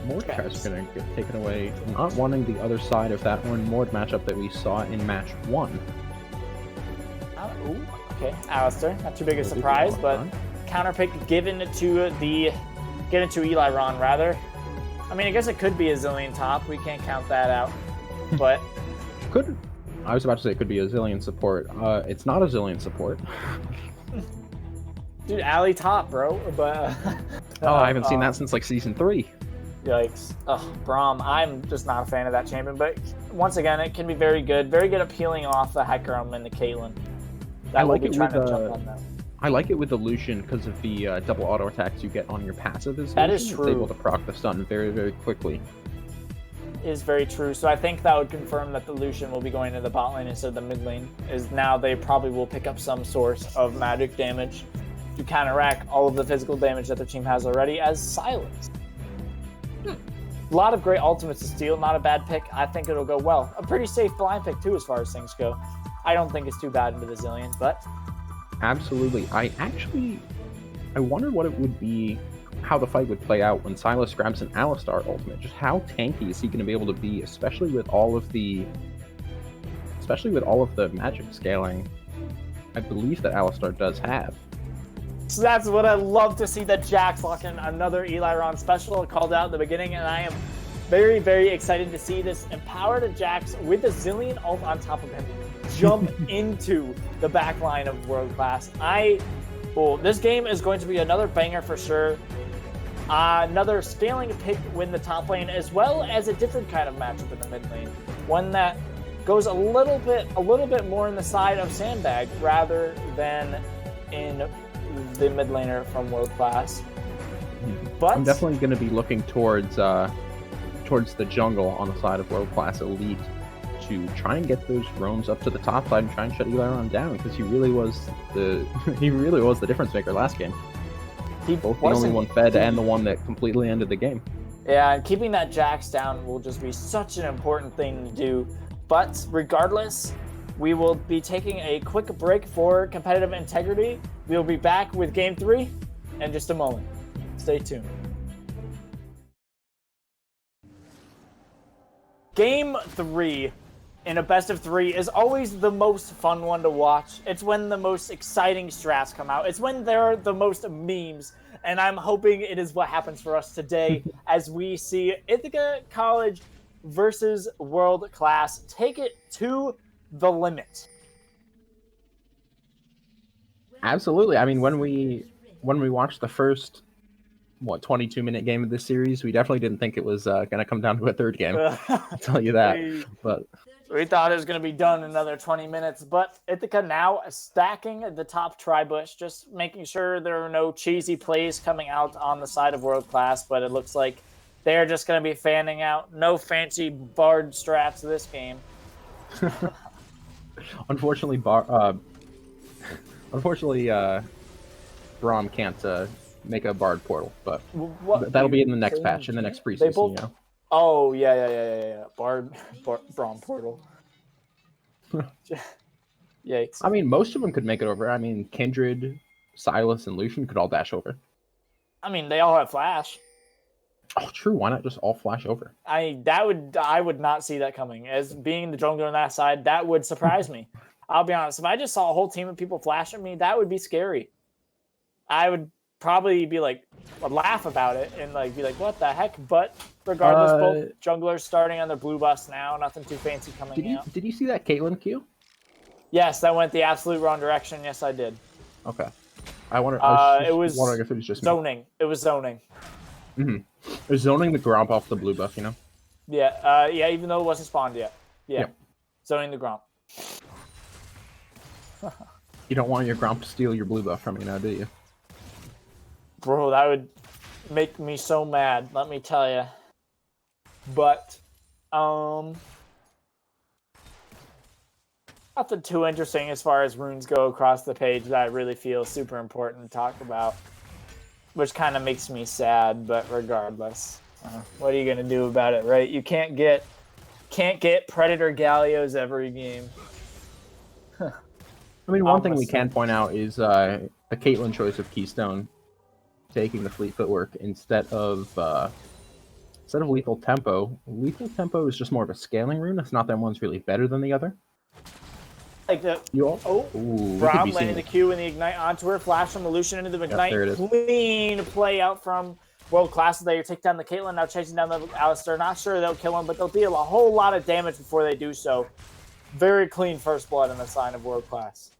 Mordekaiser's going to get taken away, not wanting the other side of that Ornn Mord matchup that we saw in match 1. Ooh, okay, Alistair, not too big a surprise, but counter pick given to Eli Ron, rather. I mean, I guess it could be a Zillion top. We can't count that out, but I was about to say it could be a Zillion support. It's not a Zillion support. Dude, Ali top, bro. But I haven't seen that since like season 3. Yikes. Braum. I'm just not a fan of that champion, but once again, it can be very good at peeling off the Hecarim and the Caitlyn. I like it with I like it with the Lucian because of the double auto attacks you get on your passive. That is Lucian. true. It's able to proc the stun very, very quickly. Is very true. So I think that would confirm that the Lucian will be going to the bot lane instead of the mid lane. Is now they probably will pick up some source of magic damage to counteract all of the physical damage that their team has already as Silence. A lot of great ultimates to steal. Not a bad pick. I think it'll go well. A pretty safe blind pick too as far as things go. I don't think it's too bad into the Zillion, but... Absolutely. I wonder what it would be, how the fight would play out when Silas grabs an Alistar ultimate. Just how tanky is he going to be able to be, especially with all of the magic scaling I believe that Alistar does have. So that's what I love to see, that Jax lock in another Eli Ron special called out at the beginning, and I am very, very excited to see this empowered Jax with a Zillion ult on top of him jump into the back line of World Class. This game is going to be another banger for sure. Another scaling pick win the top lane, as well as a different kind of matchup in the mid lane. One that goes a little bit more in the side of Sandbag rather than in the mid laner from World Class. But I'm definitely going to be looking towards the jungle on the side of World Class Elite to try and get those roams up to the top side and try and shut Eliron down, because he really was the difference maker last game. Both the only one fed and the one that completely ended the game. Yeah, and keeping that Jax down will just be such an important thing to do. But regardless, we will be taking a quick break for competitive integrity. We will be back with Game 3 in just a moment. Stay tuned. Game 3 in a best of 3 is always the most fun one to watch. It's when the most exciting strats come out. It's when there are the most memes. And I'm hoping it is what happens for us today as we see Ithaca College versus World Class take it to the limit. Absolutely. I mean, when we watched the first 22-minute game of this series, we definitely didn't think it was going to come down to a third game. I'll tell you that. But we thought it was going to be done in another 20 minutes, but Ithaca now stacking the top tri-bush, just making sure there are no cheesy plays coming out on the side of World Class, but it looks like they're just going to be fanning out. No fancy Bard strats this game. Unfortunately, Braum can't make a Bard portal, but that'll be in the next patch, in the next preseason, you know? Oh, yeah. Braum portal. Yikes. I mean, most of them could make it over. I mean, Kindred, Silas, and Lucian could all dash over. I mean, they all have flash. Oh, true. Why not just all flash over? I would not see that coming. As being the jungler on that side, that would surprise me. I'll be honest. If I just saw a whole team of people flash at me, that would be scary. I would probably be like, would laugh about it and like be like, what the heck? But regardless, both junglers starting on their blue bus now. Nothing too fancy coming out. Did you see that Caitlyn Q? Yes, that went the absolute wrong direction. Yes, I did. Okay. I wonder. It was wondering if it was just zoning. Me. It was zoning. Mm-hmm. It was zoning the Gromp off the blue buff, you know? Yeah, even though it wasn't spawned yet. Yeah. Yep. Zoning the Gromp. You don't want your Gromp to steal your blue buff from you now, do you? Bro, that would make me so mad, let me tell you. But, nothing too interesting as far as runes go across the page that I really feel super important to talk about. Which kind of makes me sad, but regardless. What are you going to do about it, right? You can't get Predator Gallios every game. I mean, one thing we can point out is the Caitlyn choice of Keystone taking the Fleet Footwork instead of Lethal Tempo. Lethal Tempo is just more of a scaling rune. It's not that one's really better than the other. Like the Braum landing the Q and the Ignite onto her, flash from the Lucian into the Ignite. Yep, clean play out from World Class. They take down the Caitlyn, now chasing down the Alistar. Not sure they'll kill him, but they'll deal a whole lot of damage before they do so. Very clean first blood in the sign of World Class.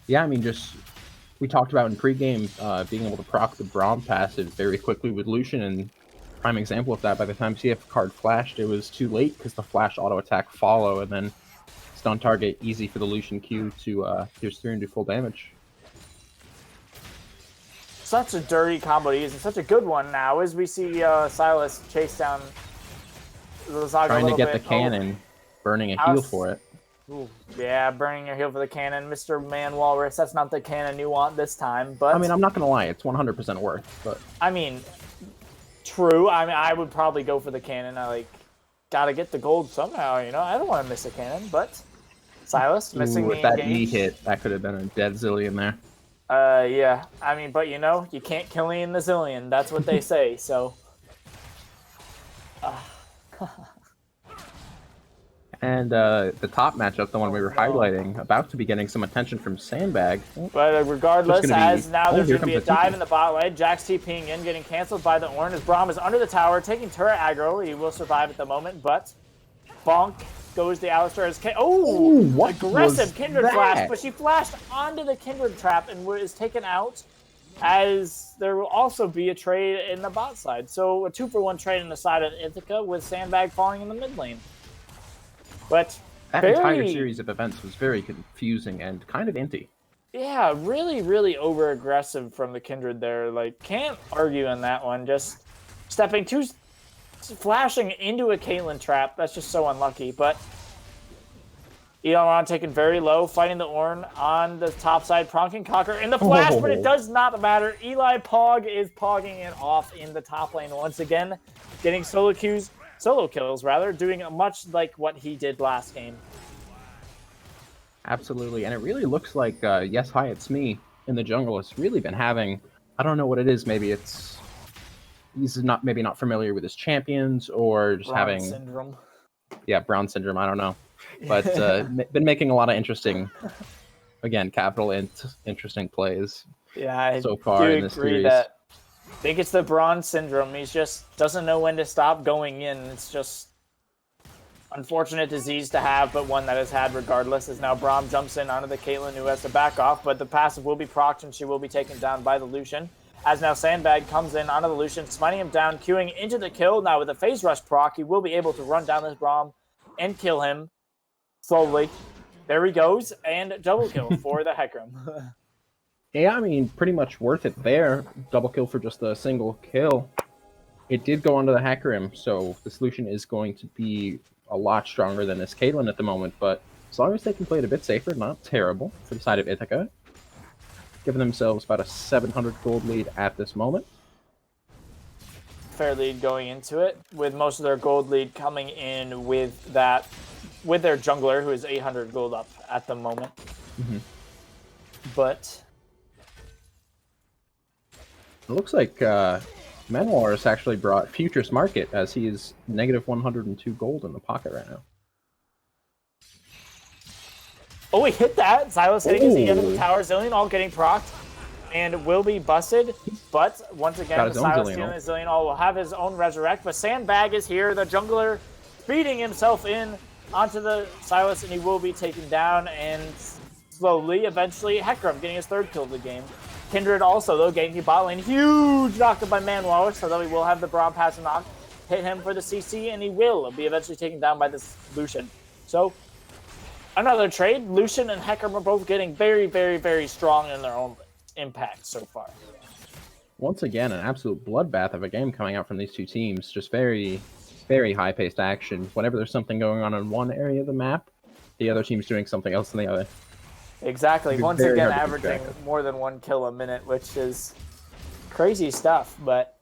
Yeah, I mean, we talked about in pregame being able to proc the Braum passive very quickly with Lucian, and prime example of that, by the time CF card flashed, it was too late because the flash auto attack follow, and then stun target easy for the Lucian Q to pierce through and do full damage. such a dirty combo to use and such a good one now as we see Silas chase down Zaga Trying to get the bit. cannon, burning a heal for it. Ooh, yeah, burning your heal for the cannon. Mr. Man Walrus, that's not the cannon you want this time, but... I mean, I'm not going to lie, it's 100% worth, but... I mean, true. I mean, I would probably go for the cannon. I, like, gotta get the gold somehow, you know? I don't want to miss a cannon, but... Silas, missing the With that engage. E hit, that could have been a dead zillion there. Yeah. I mean, but you know, you can't kill me in the zillion. That's what they say, so... And the top matchup, the one we were highlighting, about to be getting some attention from Sandbag. But regardless, as now there's here going to be a comes the dive TP. in the bot lane. Jax TPing in, getting canceled by the Ornn as Braum is under the tower, taking turret aggro. He will survive at the moment, but Bonk goes the Alistar as what aggressive was Kindred that? flash, but she flashed onto the Kindred trap and is taken out, as there will also be a trade in the bot side. So a 2-for-1 trade in the side of Ithaca with Sandbag falling in the mid lane. But That entire series of events was very confusing and kind of inty. yeah, really, really over-aggressive from the Kindred there. Like, can't argue on that one. Just flashing into a Caitlyn trap. That's just so unlucky. But Elon taken very low, fighting the Ornn on the top side. Pronking Cocker in the flash, but it does not matter. Eli Pog is pogging it off in the top lane once again, getting solo kills, doing much like what he did last game. Absolutely, and it really looks like Yes Hi It's Me in the jungle has really been having, I don't know what it is, maybe it's he's maybe not familiar with his champions or just Brown having syndrome. Yeah, Brown syndrome, I don't know. But been making a lot of interesting, again, interesting plays so far in this series. I think it's the Bronze Syndrome. He just doesn't know when to stop going in. It's just unfortunate disease to have, but one that is had regardless, as now Braum jumps in onto the Caitlyn, who has to back off, but the passive will be procced and she will be taken down by the Lucian. As now Sandbag comes in onto the Lucian, smiting him down, queuing into the kill. Now with a phase rush proc, he will be able to run down this Braum and kill him slowly. There he goes, and double kill for the Hecarim. Yeah, I mean, pretty much worth it there. Double kill for just a single kill. It did go onto the Hecarim, so the solution is going to be a lot stronger than this Caitlyn at the moment, but as long as they can play it a bit safer, not terrible for the side of Ithaca. Giving themselves about a 700 gold lead at this moment. Fair lead going into it, with most of their gold lead coming in with their jungler, who is 800 gold up at the moment. Mm-hmm. But it looks like Manwars actually brought Futurist Market, as he is negative 102 gold in the pocket right now. oh, he hit that. Silas hitting his end of the tower. Zillion all getting procced and will be busted. But once again, the Silas stealing his Zillion all will have his own resurrect. But Sandbag is here, the jungler feeding himself in onto the Silas, and he will be taken down. And slowly, eventually, Hecarim getting his third kill of the game. Kindred also, though, getting the bot lane. Huge knocked by Manwallow, so that we will have the Braum pass and knock. Hit him for the CC, and he will be eventually taken down by this Lucian. So, another trade. Lucian and Hecarim are both getting very, very, very strong in their own impact so far. Once again, an absolute bloodbath of a game coming out from these two teams. Just very, very high-paced action. Whenever there's something going on in one area of the map, the other team's doing something else in the other. Exactly. Once again, averaging more than 1 kill a minute, which is crazy stuff, but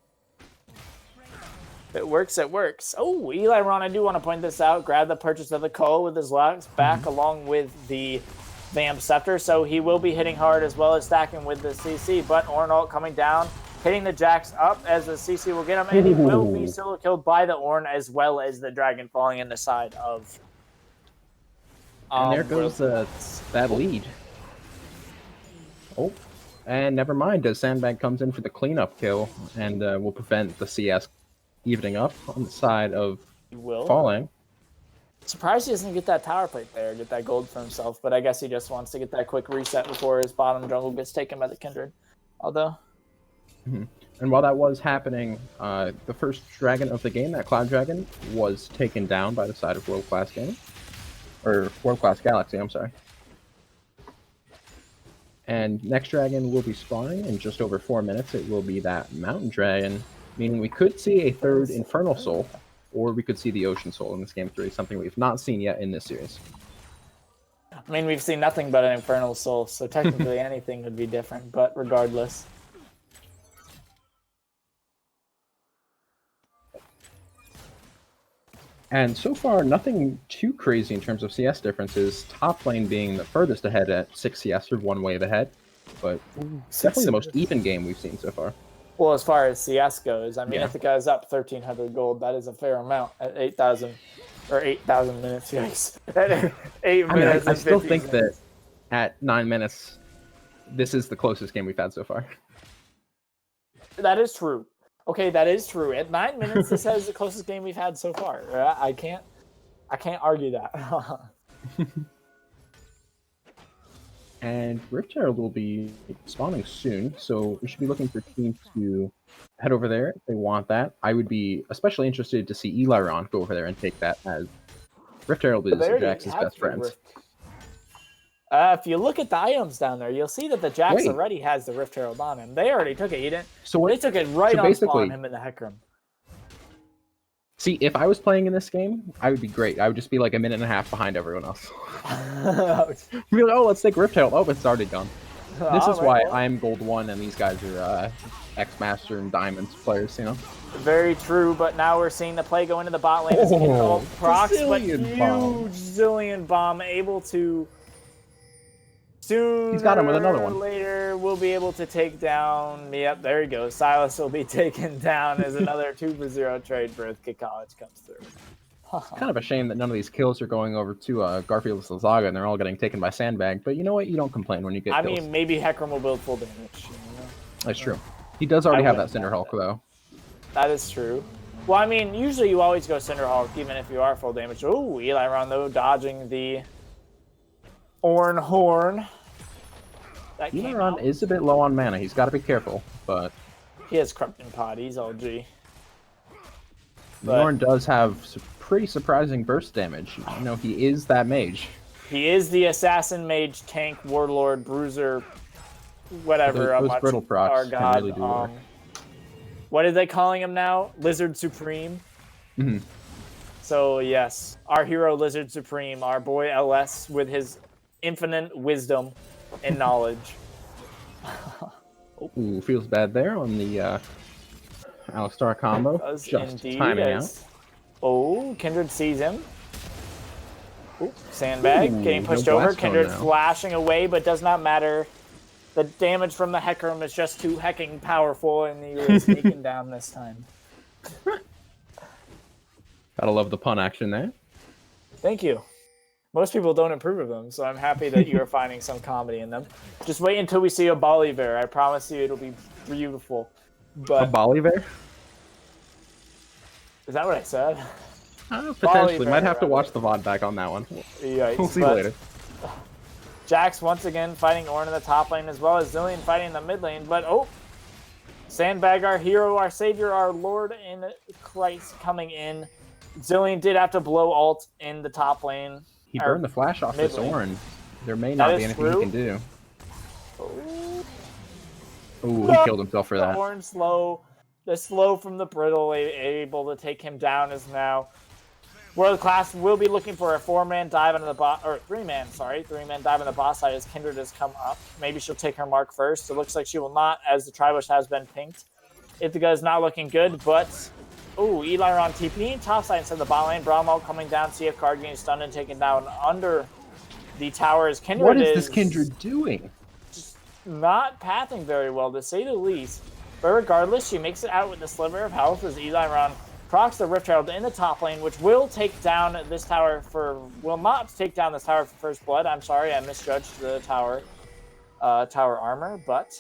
if it works, it works. Oh, Eli Ron, I do want to point this out. Grab the purchase of the Cull with his legs back along with the Vamp Scepter, so he will be hitting hard as well as stacking with the CC, but Ornn coming down, hitting the Jax up as the CC will get him, and he will be solo killed by the Ornn as well as the Dragon falling in the side of... and there goes that lead. Oh, and never mind, as Sandbag comes in for the cleanup kill, and will prevent the CS evening up on the side of falling. Surprised he doesn't get that tower plate there, get that gold for himself, but I guess he just wants to get that quick reset before his bottom jungle gets taken by the Kindred. Although... Mm-hmm. And while that was happening, the first dragon of the game, that Cloud Dragon, was taken down by the side of World Class Gaming. Or World Class Galaxy, I'm sorry. And next dragon will be spawning in just over 4 minutes. It will be that mountain dragon, meaning we could see a third Infernal Soul, or we could see the Ocean Soul in this game 3, something we've not seen yet in this series. I mean, we've seen nothing but an Infernal Soul, so technically anything would be different, but regardless. And so far, nothing too crazy in terms of CS differences. Top lane being the furthest ahead at 6 CS or 1 wave ahead, but definitely the most even game we've seen so far. Well, as far as CS goes, I mean, Yeah. Ithaca is up 1,300 gold. That is a fair amount at 8,000 or 8,000 minutes. Yikes! At 8 minutes. I still 50 think minutes. that at 9 minutes, this is the closest game we've had so far. That is true. Okay, that is true. At 9 minutes, this is the closest game we've had so far. I can't argue that. And Rift Herald will be spawning soon, so we should be looking for teams to head over there if they want that. I would be especially interested to see Eliron go over there and take that, as Rift Herald is Jax's best friend. If you look at the items down there, you'll see that the Jax Wait. already has the Rift Herald on him. They already took it. You didn't. So what? They took it right so on basically- spawn him in the Hecarim. See, if I was playing in this game, I would be great. I would just be like a minute and a half behind everyone else. Be like, oh, let's take Rift Herald. Oh, it's already gone. This is why I'm Gold 1 and these guys are X-Master and Diamonds players, you know? Very true, but now we're seeing the play go into the bot lane. It's Oh, procs, but Zillion huge bomb. Zillion Bomb able to... Soon He's got him with another or one. later, we'll be able to take down... Yep, there he goes. Silas will be taken down as another 2-for-0 trade for Ithaca College comes through. Kind of a shame that none of these kills are going over to Garfield's Lazaga and they're all getting taken by Sandbag, but you know what? You don't complain when you get I kills. mean, maybe Hecarim will build full damage. You know? That's true. He does already I have that wouldn't Cinder mind Hulk, though. That is true. Well, I mean, usually you always go Cinder Hulk, even if you are full damage. Ooh, Eliron, though, dodging the Orn Horn. That came Eliron out. is a bit low on mana. He's got to be careful, but He has Corrupting Pod. He's all G. But- Norn does have pretty surprising burst damage. You know, he is that mage. He is the Assassin, Mage, Tank, Warlord, Bruiser, whatever. Those brittle procs our can god. really do work. What are they calling him now? Lizard Supreme. Mhm. So yes, our hero Lizard Supreme, our boy LS with his infinite wisdom and knowledge. Ooh, feels bad there on the Alistar combo. Does Just indeed. timing out. Oh, Kindred sees him. Ooh, Sandbag Ooh, getting no pushed over. blast zone Kindred now. flashing away, but does not matter. The damage from the Hecarim is just too hecking powerful, and he was taken down this time. Gotta love the pun action there. Thank you. Most people don't approve of them, so I'm happy that you are finding some comedy in them. Just wait until we see a Bolivar. I promise you it'll be beautiful. A But Bolivar? is that what I said? Potentially. Bolivar, Might have to rather. watch the VOD back on that one. Yikes. We'll see But later. Jax once again fighting Ornn in the top lane as well as Zillion fighting in the mid lane. But oh, Sandbag, our hero, our savior, our Lord in Christ coming in. Zillion did have to blow ult in the top lane. He Or burned the flash off mid this lane. Ornn. There may That not is be anything true. he can do. Oh, Ooh, he killed himself for the that. Ornn slow. The slow from the brittle able to take him down is now World Class will be looking for a 4-man dive on the bot, or 3-man dive on the boss side as Kindred has come up. Maybe she'll take her mark first. It looks like she will not, as the Tribush has been pinked. Ithaca is not looking good, but ooh, Eliron TP top side instead of the bot lane. Brahmo coming down, CF card getting stunned and taken down under the towers. Kindred What is this Kindred doing? not pathing very well, to say the least. But regardless, she makes it out with the sliver of health as Eliron procs the Rift Herald in the top lane, which will take down this tower for... will not take down this tower for first blood. I'm sorry, I misjudged the tower armor, but...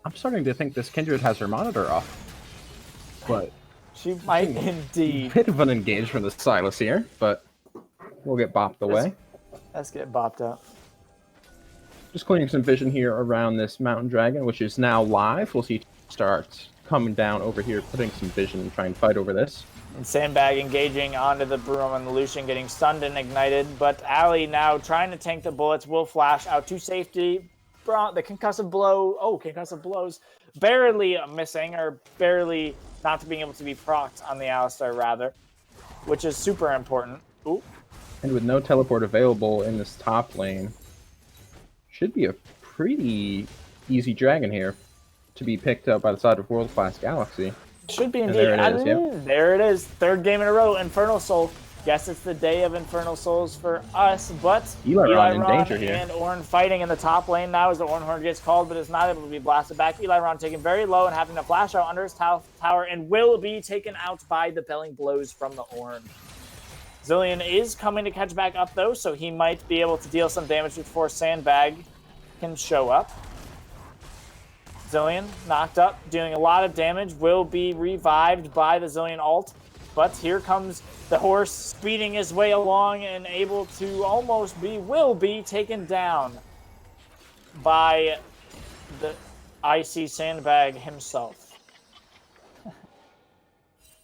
I'm starting to think this Kindred has her monitor off. But she might indeed. bit of an engagement with Silas here, but we'll get bopped away. Let's get bopped up. Just clearing some vision here around this Mountain Dragon, which is now live. We'll see start coming down over here, putting some vision and try and fight over this. And Sandbag engaging onto the Broom and the Lucian, getting stunned and ignited. But Ali now trying to tank the bullets, will flash out to safety. the concussive blow. Oh, concussive blows. Barely missing, or barely not being able to be procced on the Alistar, rather. Which is super important. Ooh. And with no teleport available in this top lane, should be a pretty easy dragon here to be picked up by the side of World Class Galaxy. Should be And indeed. there it is, yep. There it is. Third game in a row. Infernal Soul. Guess it's the day of Infernal Souls for us, but Eli in danger here. And Ornn fighting in the top lane now as the Ornn gets called, but is not able to be blasted back. Eli taken very low and having to flash out under his tower and will be taken out by the belling blows from the Ornn. Zilean is coming to catch back up though, so he might be able to deal some damage before Sandbag can show up. Zilean knocked up, doing a lot of damage, will be revived by the Zilean ult. But here comes the horse speeding his way along and able to will be taken down by the IC Sandbag himself.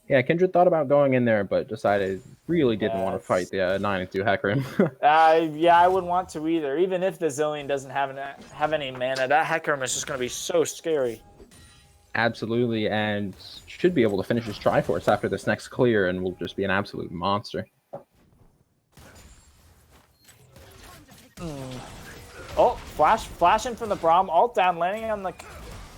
Yeah, Kindred thought about going in there, but decided really didn't want to fight the 9-2 Hecarim. Yeah, I wouldn't want to either. Even if the Zilean doesn't have any mana, that Hecarim is just going to be so scary. Absolutely, and should be able to finish his Triforce after this next clear, and will just be an absolute monster. Oh, flashing from the Braum, ult down, landing on the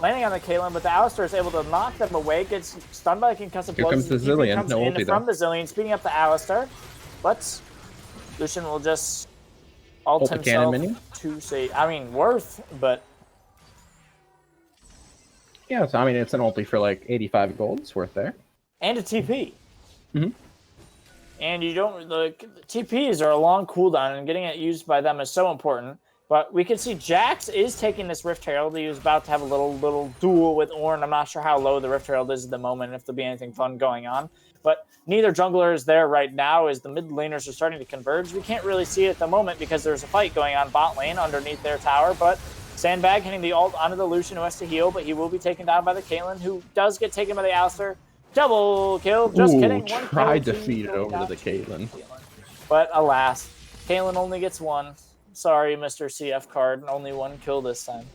Caitlyn, but the Alistar is able to knock them away, gets stunned by the concussive blows. Here comes the Zilean, no ulti from the Zilean, speeding up the Alistar, but Lucian will just ult himself to say, worth, but... Yeah, so it's an ulti for like 85 gold. It's worth there. And a TP. Mm-hmm. And you don't... The TPs are a long cooldown, and getting it used by them is so important. But we can see Jax is taking this Rift Herald. He was about to have a little duel with Ornn. I'm not sure how low the Rift Herald is at the moment, if there'll be anything fun going on. But neither jungler is there right now as the mid laners are starting to converge. We can't really see it at the moment because there's a fight going on bot lane underneath their tower, but Sandbag hitting the ult onto the Lucian who has to heal, but he will be taken down by the Caitlyn, who does get taken by the Alistar. Double kill, just kidding. Tried to feed it over to the Caitlyn. But alas, Caitlyn only gets one. Sorry, Mr. CF card, only one kill this time.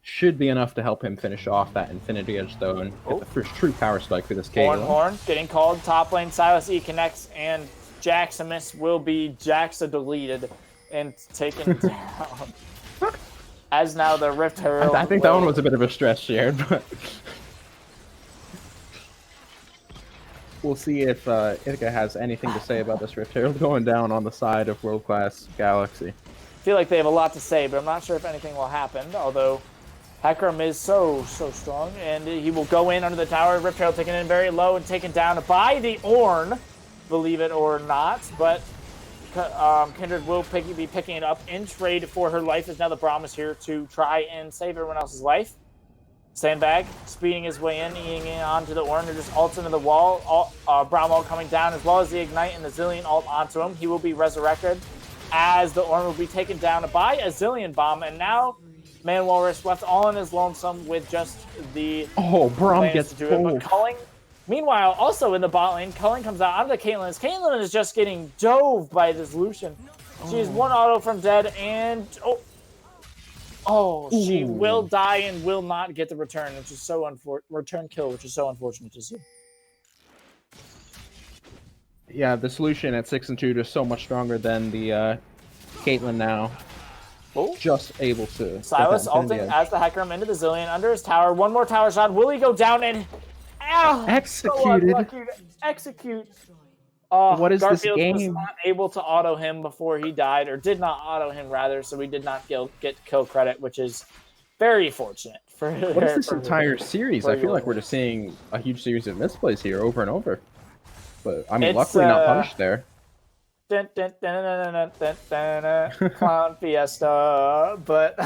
Should be enough to help him finish off that Infinity Edge, though, and get the first true power spike for this Caitlyn. Horn getting called, top lane, Silas E connects, and Jaximus will be Jaxa deleted and taken down. As now the Rift Herald. I think that one was a bit of a stretch, Jared, but we'll see if Ithaca has anything to say about this Rift Herald going down on the side of World Class Galaxy. I feel like they have a lot to say, but I'm not sure if anything will happen, although Hecarim is so strong, and he will go in under the tower. Rift Herald taken in very low and taken down by the Ornn, believe it or not, but Kindred will be picking it up in trade for her life, as now the Braum is here to try and save everyone else's life. Sandbag speeding his way in, eating in onto the Ornn, who just ults into the wall. Braum ult coming down, as well as the Ignite and the Zilean ult onto him. He will be resurrected, as the Ornn will be taken down by a Zilean bomb, and now Man Walrus left all in his lonesome with just the... Oh, Braum gets but Culling, meanwhile, also in the bot lane, Culling comes out onto Caitlyn. Caitlyn is just getting dove by this Lucian. She is one auto from dead, and... she will die and will not get the return, which is so return kill, which is so unfortunate to see. Yeah, the solution at 6 and 2 is so much stronger than the Caitlyn now. Just able to... Silas ulting as the Hecarim into the Zilean under his tower. One more tower shot. Will he go down and... executed. So execute. What is Garfield this game? was not able to auto him before he died, or did not auto him rather, so we did not get kill credit, which is very fortunate. What is this entire series? I feel like we're just seeing a huge series of misplays here over and over. But, luckily not punished there. Clown Fiesta, but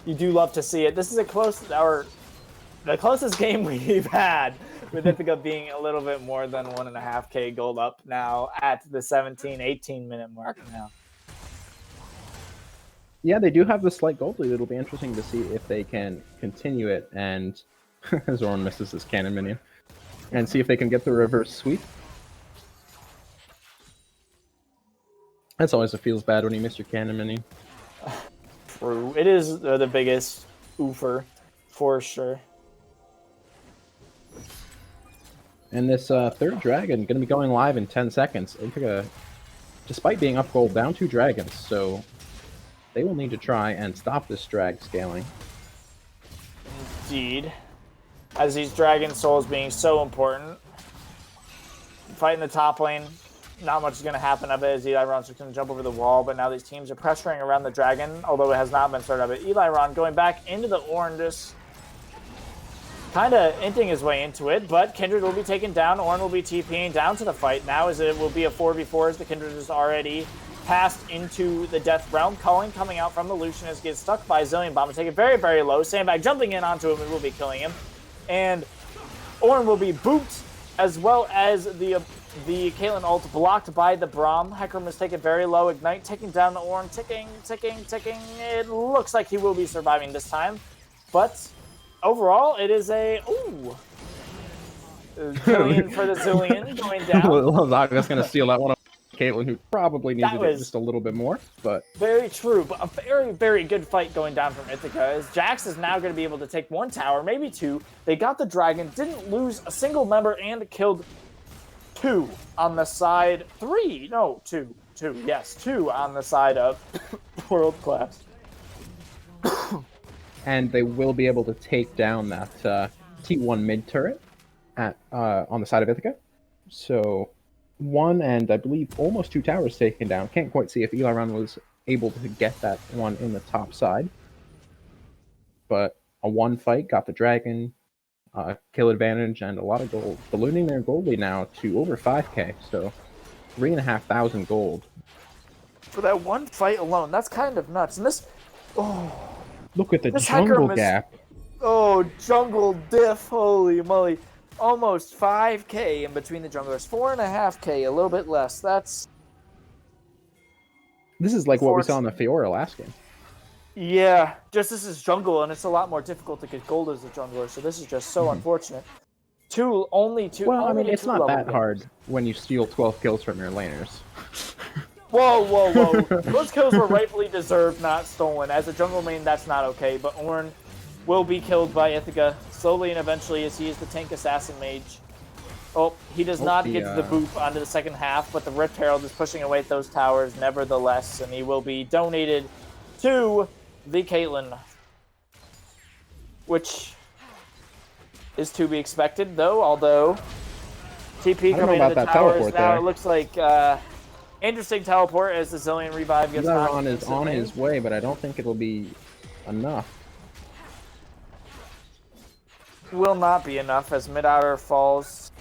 you do love to see it. This is the closest game we've had, with Ithaca being a little bit more than 1.5k gold up now at the 18 minute mark now. Yeah, they do have the slight gold lead. It'll be interesting to see if they can continue it, and Zorn misses his cannon minion, and see if they can get the reverse sweep. That's always feels bad when you miss your cannon mini. True. It is the biggest oofer, for sure. And this third dragon going to be going live in 10 seconds. Ithaca, despite being up gold, down 2 dragons, so they will need to try and stop this drag scaling. Indeed. As these dragon souls being so important. Fighting the top lane, not much is going to happen of it as Eliron's just going to jump over the wall, but now these teams are pressuring around the dragon, although it has not been started of it. Eliron going back into the Ornn, just kind of inting his way into it, but Kindred will be taken down. Ornn will be TPing down to the fight now, as it will be a 4v4 as the Kindred is already passed into the Death Realm. Culling coming out from the Lucianist gets stuck by Zillion Bomb and take it very, very low. Sandbag jumping in onto him and will be killing him. And Ornn will be booped, as well as the Caitlyn ult blocked by the Braum. Hecarim is taken very low. Ignite taking down the Ornn. Ticking. It looks like he will be surviving this time. But overall, it is a... Ooh. Zillion for the Zillion going down. Zaga's going to steal that one. Caitlyn, who probably needed it just a little bit more, but... Very true, but a very, very good fight going down from Ithaca, as Jax is now going to be able to take 1 tower, maybe 2. They got the dragon, didn't lose a single member, and killed 2 on the side. 3, no, 2, yes, 2 on the side of World Class. And they will be able to take down that T1 mid turret at on the side of Ithaca. So... 1 and I believe almost 2 towers taken down. Can't quite see if Eliron was able to get that one in the top side. But a 1 fight got the dragon, kill advantage, and a lot of gold. Ballooning their gold lead now to over 5k, so 3,500 gold. For that 1 fight alone, that's kind of nuts. And this... Oh... Look at the jungle gap. Oh, jungle diff, holy moly. Almost 5k in between the junglers. 4.5k, a little bit less. That's... This is like what we saw in the Fiora last game. Yeah, just this is jungle, and it's a lot more difficult to get gold as a jungler, so this is just so unfortunate. Only two. Well, I mean, it's not that hard when you steal 12 kills from your laners. Whoa. Those kills were rightfully deserved, not stolen. As a jungle main, that's not okay, but Ornn will be killed by Ithaca slowly and eventually, as he is the tank assassin mage. Oh, he does not get the boop onto the second half, but the Rift Herald is pushing away at those towers nevertheless, and he will be donated to the Caitlyn, which is to be expected, though, although TP coming into the towers now, it looks like interesting teleport as the Zillion revive gets knocked. Eliron is on his way, but I don't think it'll be enough. Will not be enough as mid-outer falls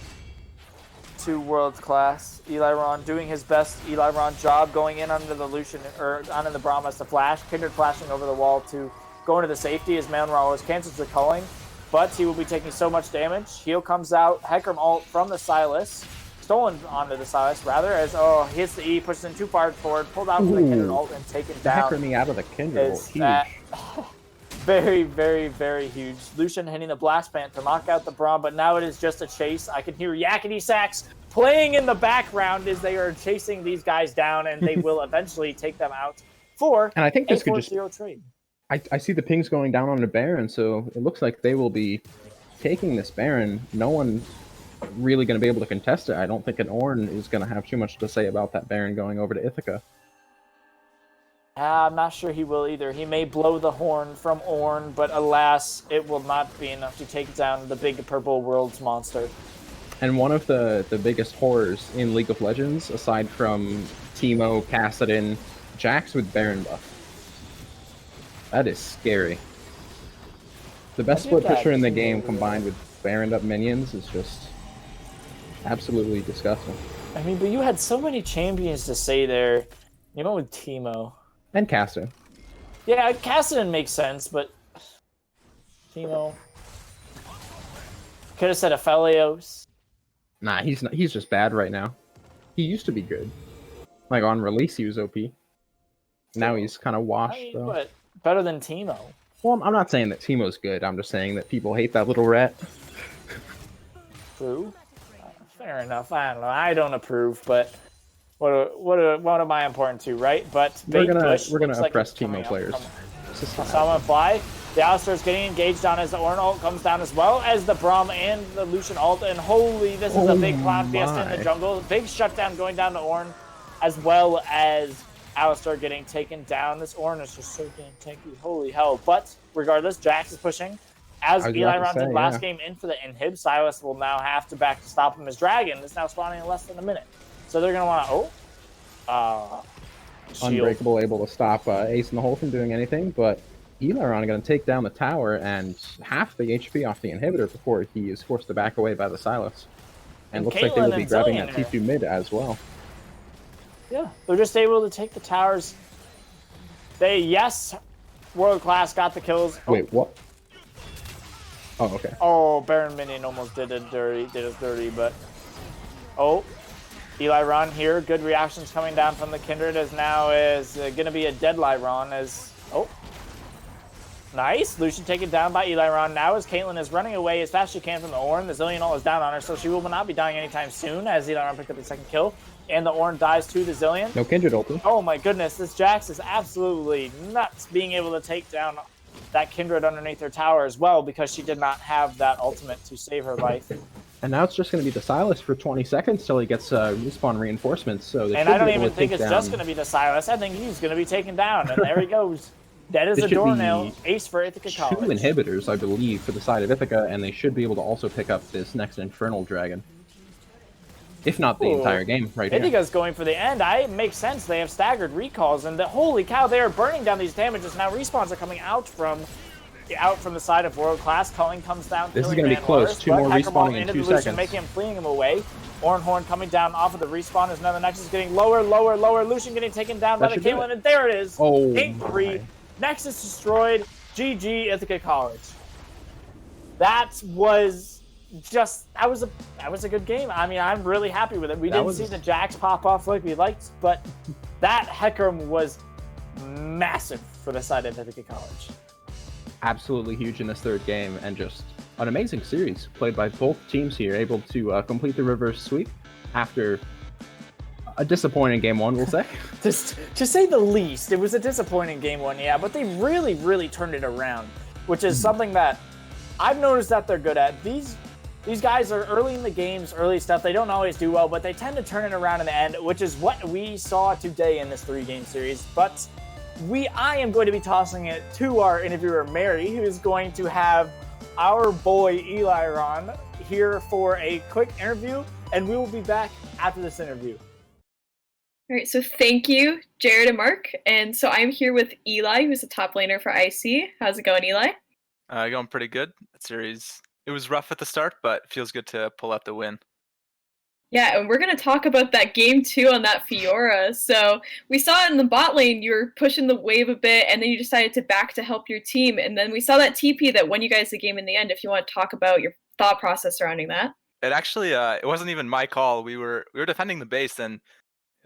to World Class. Eliron doing his best Eliron job, going in under the Lucian, or onto the Brahmas to flash. Kindred flashing over the wall to go into the safety as Manra was cancels the culling, but he will be taking so much damage. Heal comes out, Hecarim ult from the Silas, stolen onto the Silas rather, as he hits the E, pushes in too far forward, pulled out from the Kindred ult and taken down. Hecarim out of the Kindred ult, huge. Very, very, very huge. Lucian hitting the Blast Pant to knock out the Braum, but now it is just a chase. I can hear Yakety Sax playing in the background as they are chasing these guys down, and they will eventually take them out for and I think this could just trade. I see the pings going down on the Baron, so it looks like they will be taking this Baron. No one's really going to be able to contest it. I don't think an Ornn is going to have too much to say about that Baron going over to Ithaca. I'm not sure he will either. He may blow the horn from Ornn, but alas, it will not be enough to take down the big purple world's monster. And one of the biggest horrors in League of Legends, aside from Teemo, Kassadin, Jax with Baron buff. That is scary. The best split pusher in the game combined with Baroned up minions is just absolutely disgusting. I mean, but you had so many champions to say there. You know, with Teemo. And Kassadin. Yeah, Kassadin makes sense, but Teemo. Could have said Aphelios. Nah, he's not. He's just bad right now. He used to be good. Like on release, he was OP. Now he's kind of washed. Though. But better than Teemo. Well, I'm not saying that Teemo's good. I'm just saying that people hate that little rat. True. Fair enough. I don't know. I don't approve, but What am I important to, right? But We're bait gonna push looks like oppress it's coming Teemo up players. from Salmon Fly. The Alistar's getting engaged on as the Ornn ult comes down, as well as the Braum and the Lucian ult. And holy, this is a big clown fiesta in the jungle. Big shutdown going down to Ornn, as well as Alistar getting taken down. This Ornn is just so damn tanky. Holy hell. But regardless, Jax is pushing. As Eli Ron did last game in for the inhib, Silas will now have to back to stop him. His Dragon is now spawning in less than a minute. So they're going to want to... shield. Unbreakable able to stop Ace in the Hole from doing anything, but Eliron going to take down the tower and half the HP off the inhibitor before he is forced to back away by the Silas. And looks like they will be grabbing that T2 mid as well. Yeah, they're just able to take the towers. World Class got the kills. Wait, what? Oh, okay. Oh, Baron Minion almost did us dirty, but... Oh, Eli Ron here. Good reactions coming down from the Kindred, as now is going to be a dead Lyron as... Oh. Nice. Lucian taken down by Eli Ron. Now as Caitlyn is running away as fast as she can from the Ornn. The Zillion ult is down on her, so she will not be dying anytime soon, as Eli Ron picked up the second kill. And the Ornn dies to the Zillion. No Kindred ulti. Oh my goodness, this Jax is absolutely nuts being able to take down that Kindred underneath her tower as well, because she did not have that ultimate to save her life. And now it's just going to be the Silas for 20 seconds till he gets respawn reinforcements. So and I don't even think it's just going to be the Silas. I think he's going to be taken down. And there he goes. Dead as a doornail. Ace for Ithaca College. 2 inhibitors, I believe, for the side of Ithaca, and they should be able to also pick up this next Infernal Dragon. If not the entire game, right here. Ithaca's going for the end. It makes sense. They have staggered recalls, and holy cow, they are burning down these damages. Now respawns are coming out from the side of World Class. Culling comes down. This is going to be close. 2 more respawning in 2 seconds. Making him, fleeing him away. Horn coming down off of the respawn as another Nexus getting lower. Lucian getting taken down by the Caitlyn, and there it is. Oh, 8-3. Nexus destroyed. GG Ithaca College. That was a good game. I mean, I'm really happy with it. We didn't see the Jax pop off like we liked, but that Hecarim was massive for the side of Ithaca College. Absolutely huge in this third game, and just an amazing series played by both teams here, able to complete the reverse sweep after a disappointing game one, we'll say. To say the least, it was a disappointing game one, yeah, but they really, really turned it around, which is something that I've noticed that they're good at. These guys are early in the games, early stuff. They don't always do well, but they tend to turn it around in the end, which is what we saw today in this 3-game series. But I am going to be tossing it to our interviewer, Mary, who is going to have our boy Eli Ron here for a quick interview, and we will be back after this interview. All right, so thank you, Jared and Mark. And so I'm here with Eli, who's a top laner for IC. How's it going, Eli? Going pretty good. That series, it was rough at the start, but it feels good to pull out the win. Yeah, and we're going to talk about that game 2 on that Fiora. So we saw it in the bot lane. You were pushing the wave a bit, and then you decided to back to help your team. And then we saw that TP that won you guys the game in the end, if you want to talk about your thought process surrounding that. It actually, it wasn't even my call. We were defending the base, and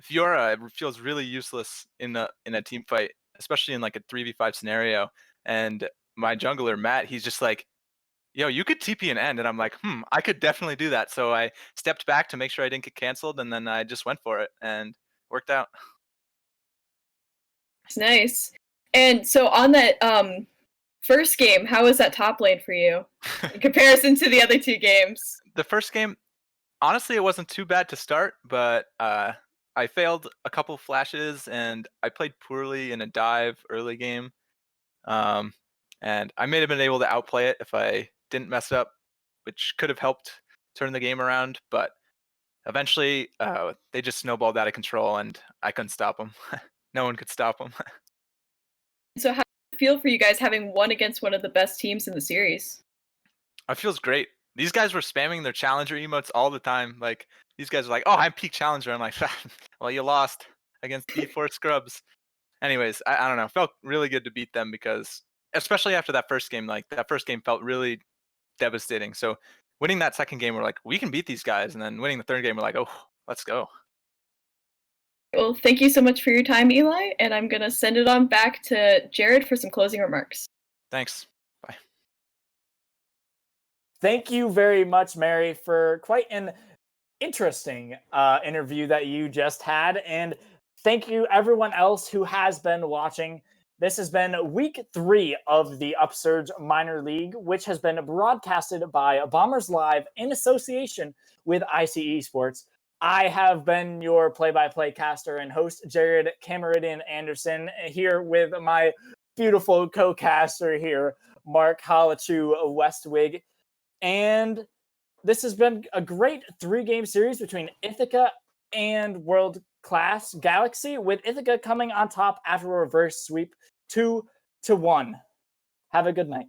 Fiora feels really useless in a team fight, especially in like a 3v5 scenario. And my jungler, Matt, he's just like, yo, you could TP an end. And I'm like, I could definitely do that. So I stepped back to make sure I didn't get canceled, and then I just went for it, and worked out. It's nice. And so on that first game, how was that top lane for you in comparison to the other 2 games? The first game, honestly, it wasn't too bad to start, but I failed a couple flashes, and I played poorly in a dive early game. And I may have been able to outplay it if I didn't mess up, which could have helped turn the game around. But eventually, they just snowballed out of control, and I couldn't stop them. No one could stop them. So how does it feel for you guys having won against one of the best teams in the series? It feels great. These guys were spamming their challenger emotes all the time. Like, these guys are like, oh, I'm peak challenger. I'm like, well, you lost against D4 scrubs. Anyways, I don't know. It felt really good to beat them, because especially after that first game, like that first game felt really devastating. So winning that second game, we're like, we can beat these guys. And then winning the third game, we're like, oh, let's go. Well, thank you so much for your time, Eli. And I'm going to send it on back to Jared for some closing remarks. Thanks. Bye. Thank you very much, Mary, for quite an interesting interview that you just had. And thank you, everyone else who has been watching. This has been week 3 of the Upsurge Minor League, which has been broadcasted by Bombers Live in association with Esports. I have been your play-by-play caster and host, Jared Cameridian Anderson, here with my beautiful co-caster here, Mark Halachu Westwig. And this has been a great 3-game series between Ithaca and World Class Galaxy, with Ithaca coming on top after a reverse sweep 2-1. Have a good night.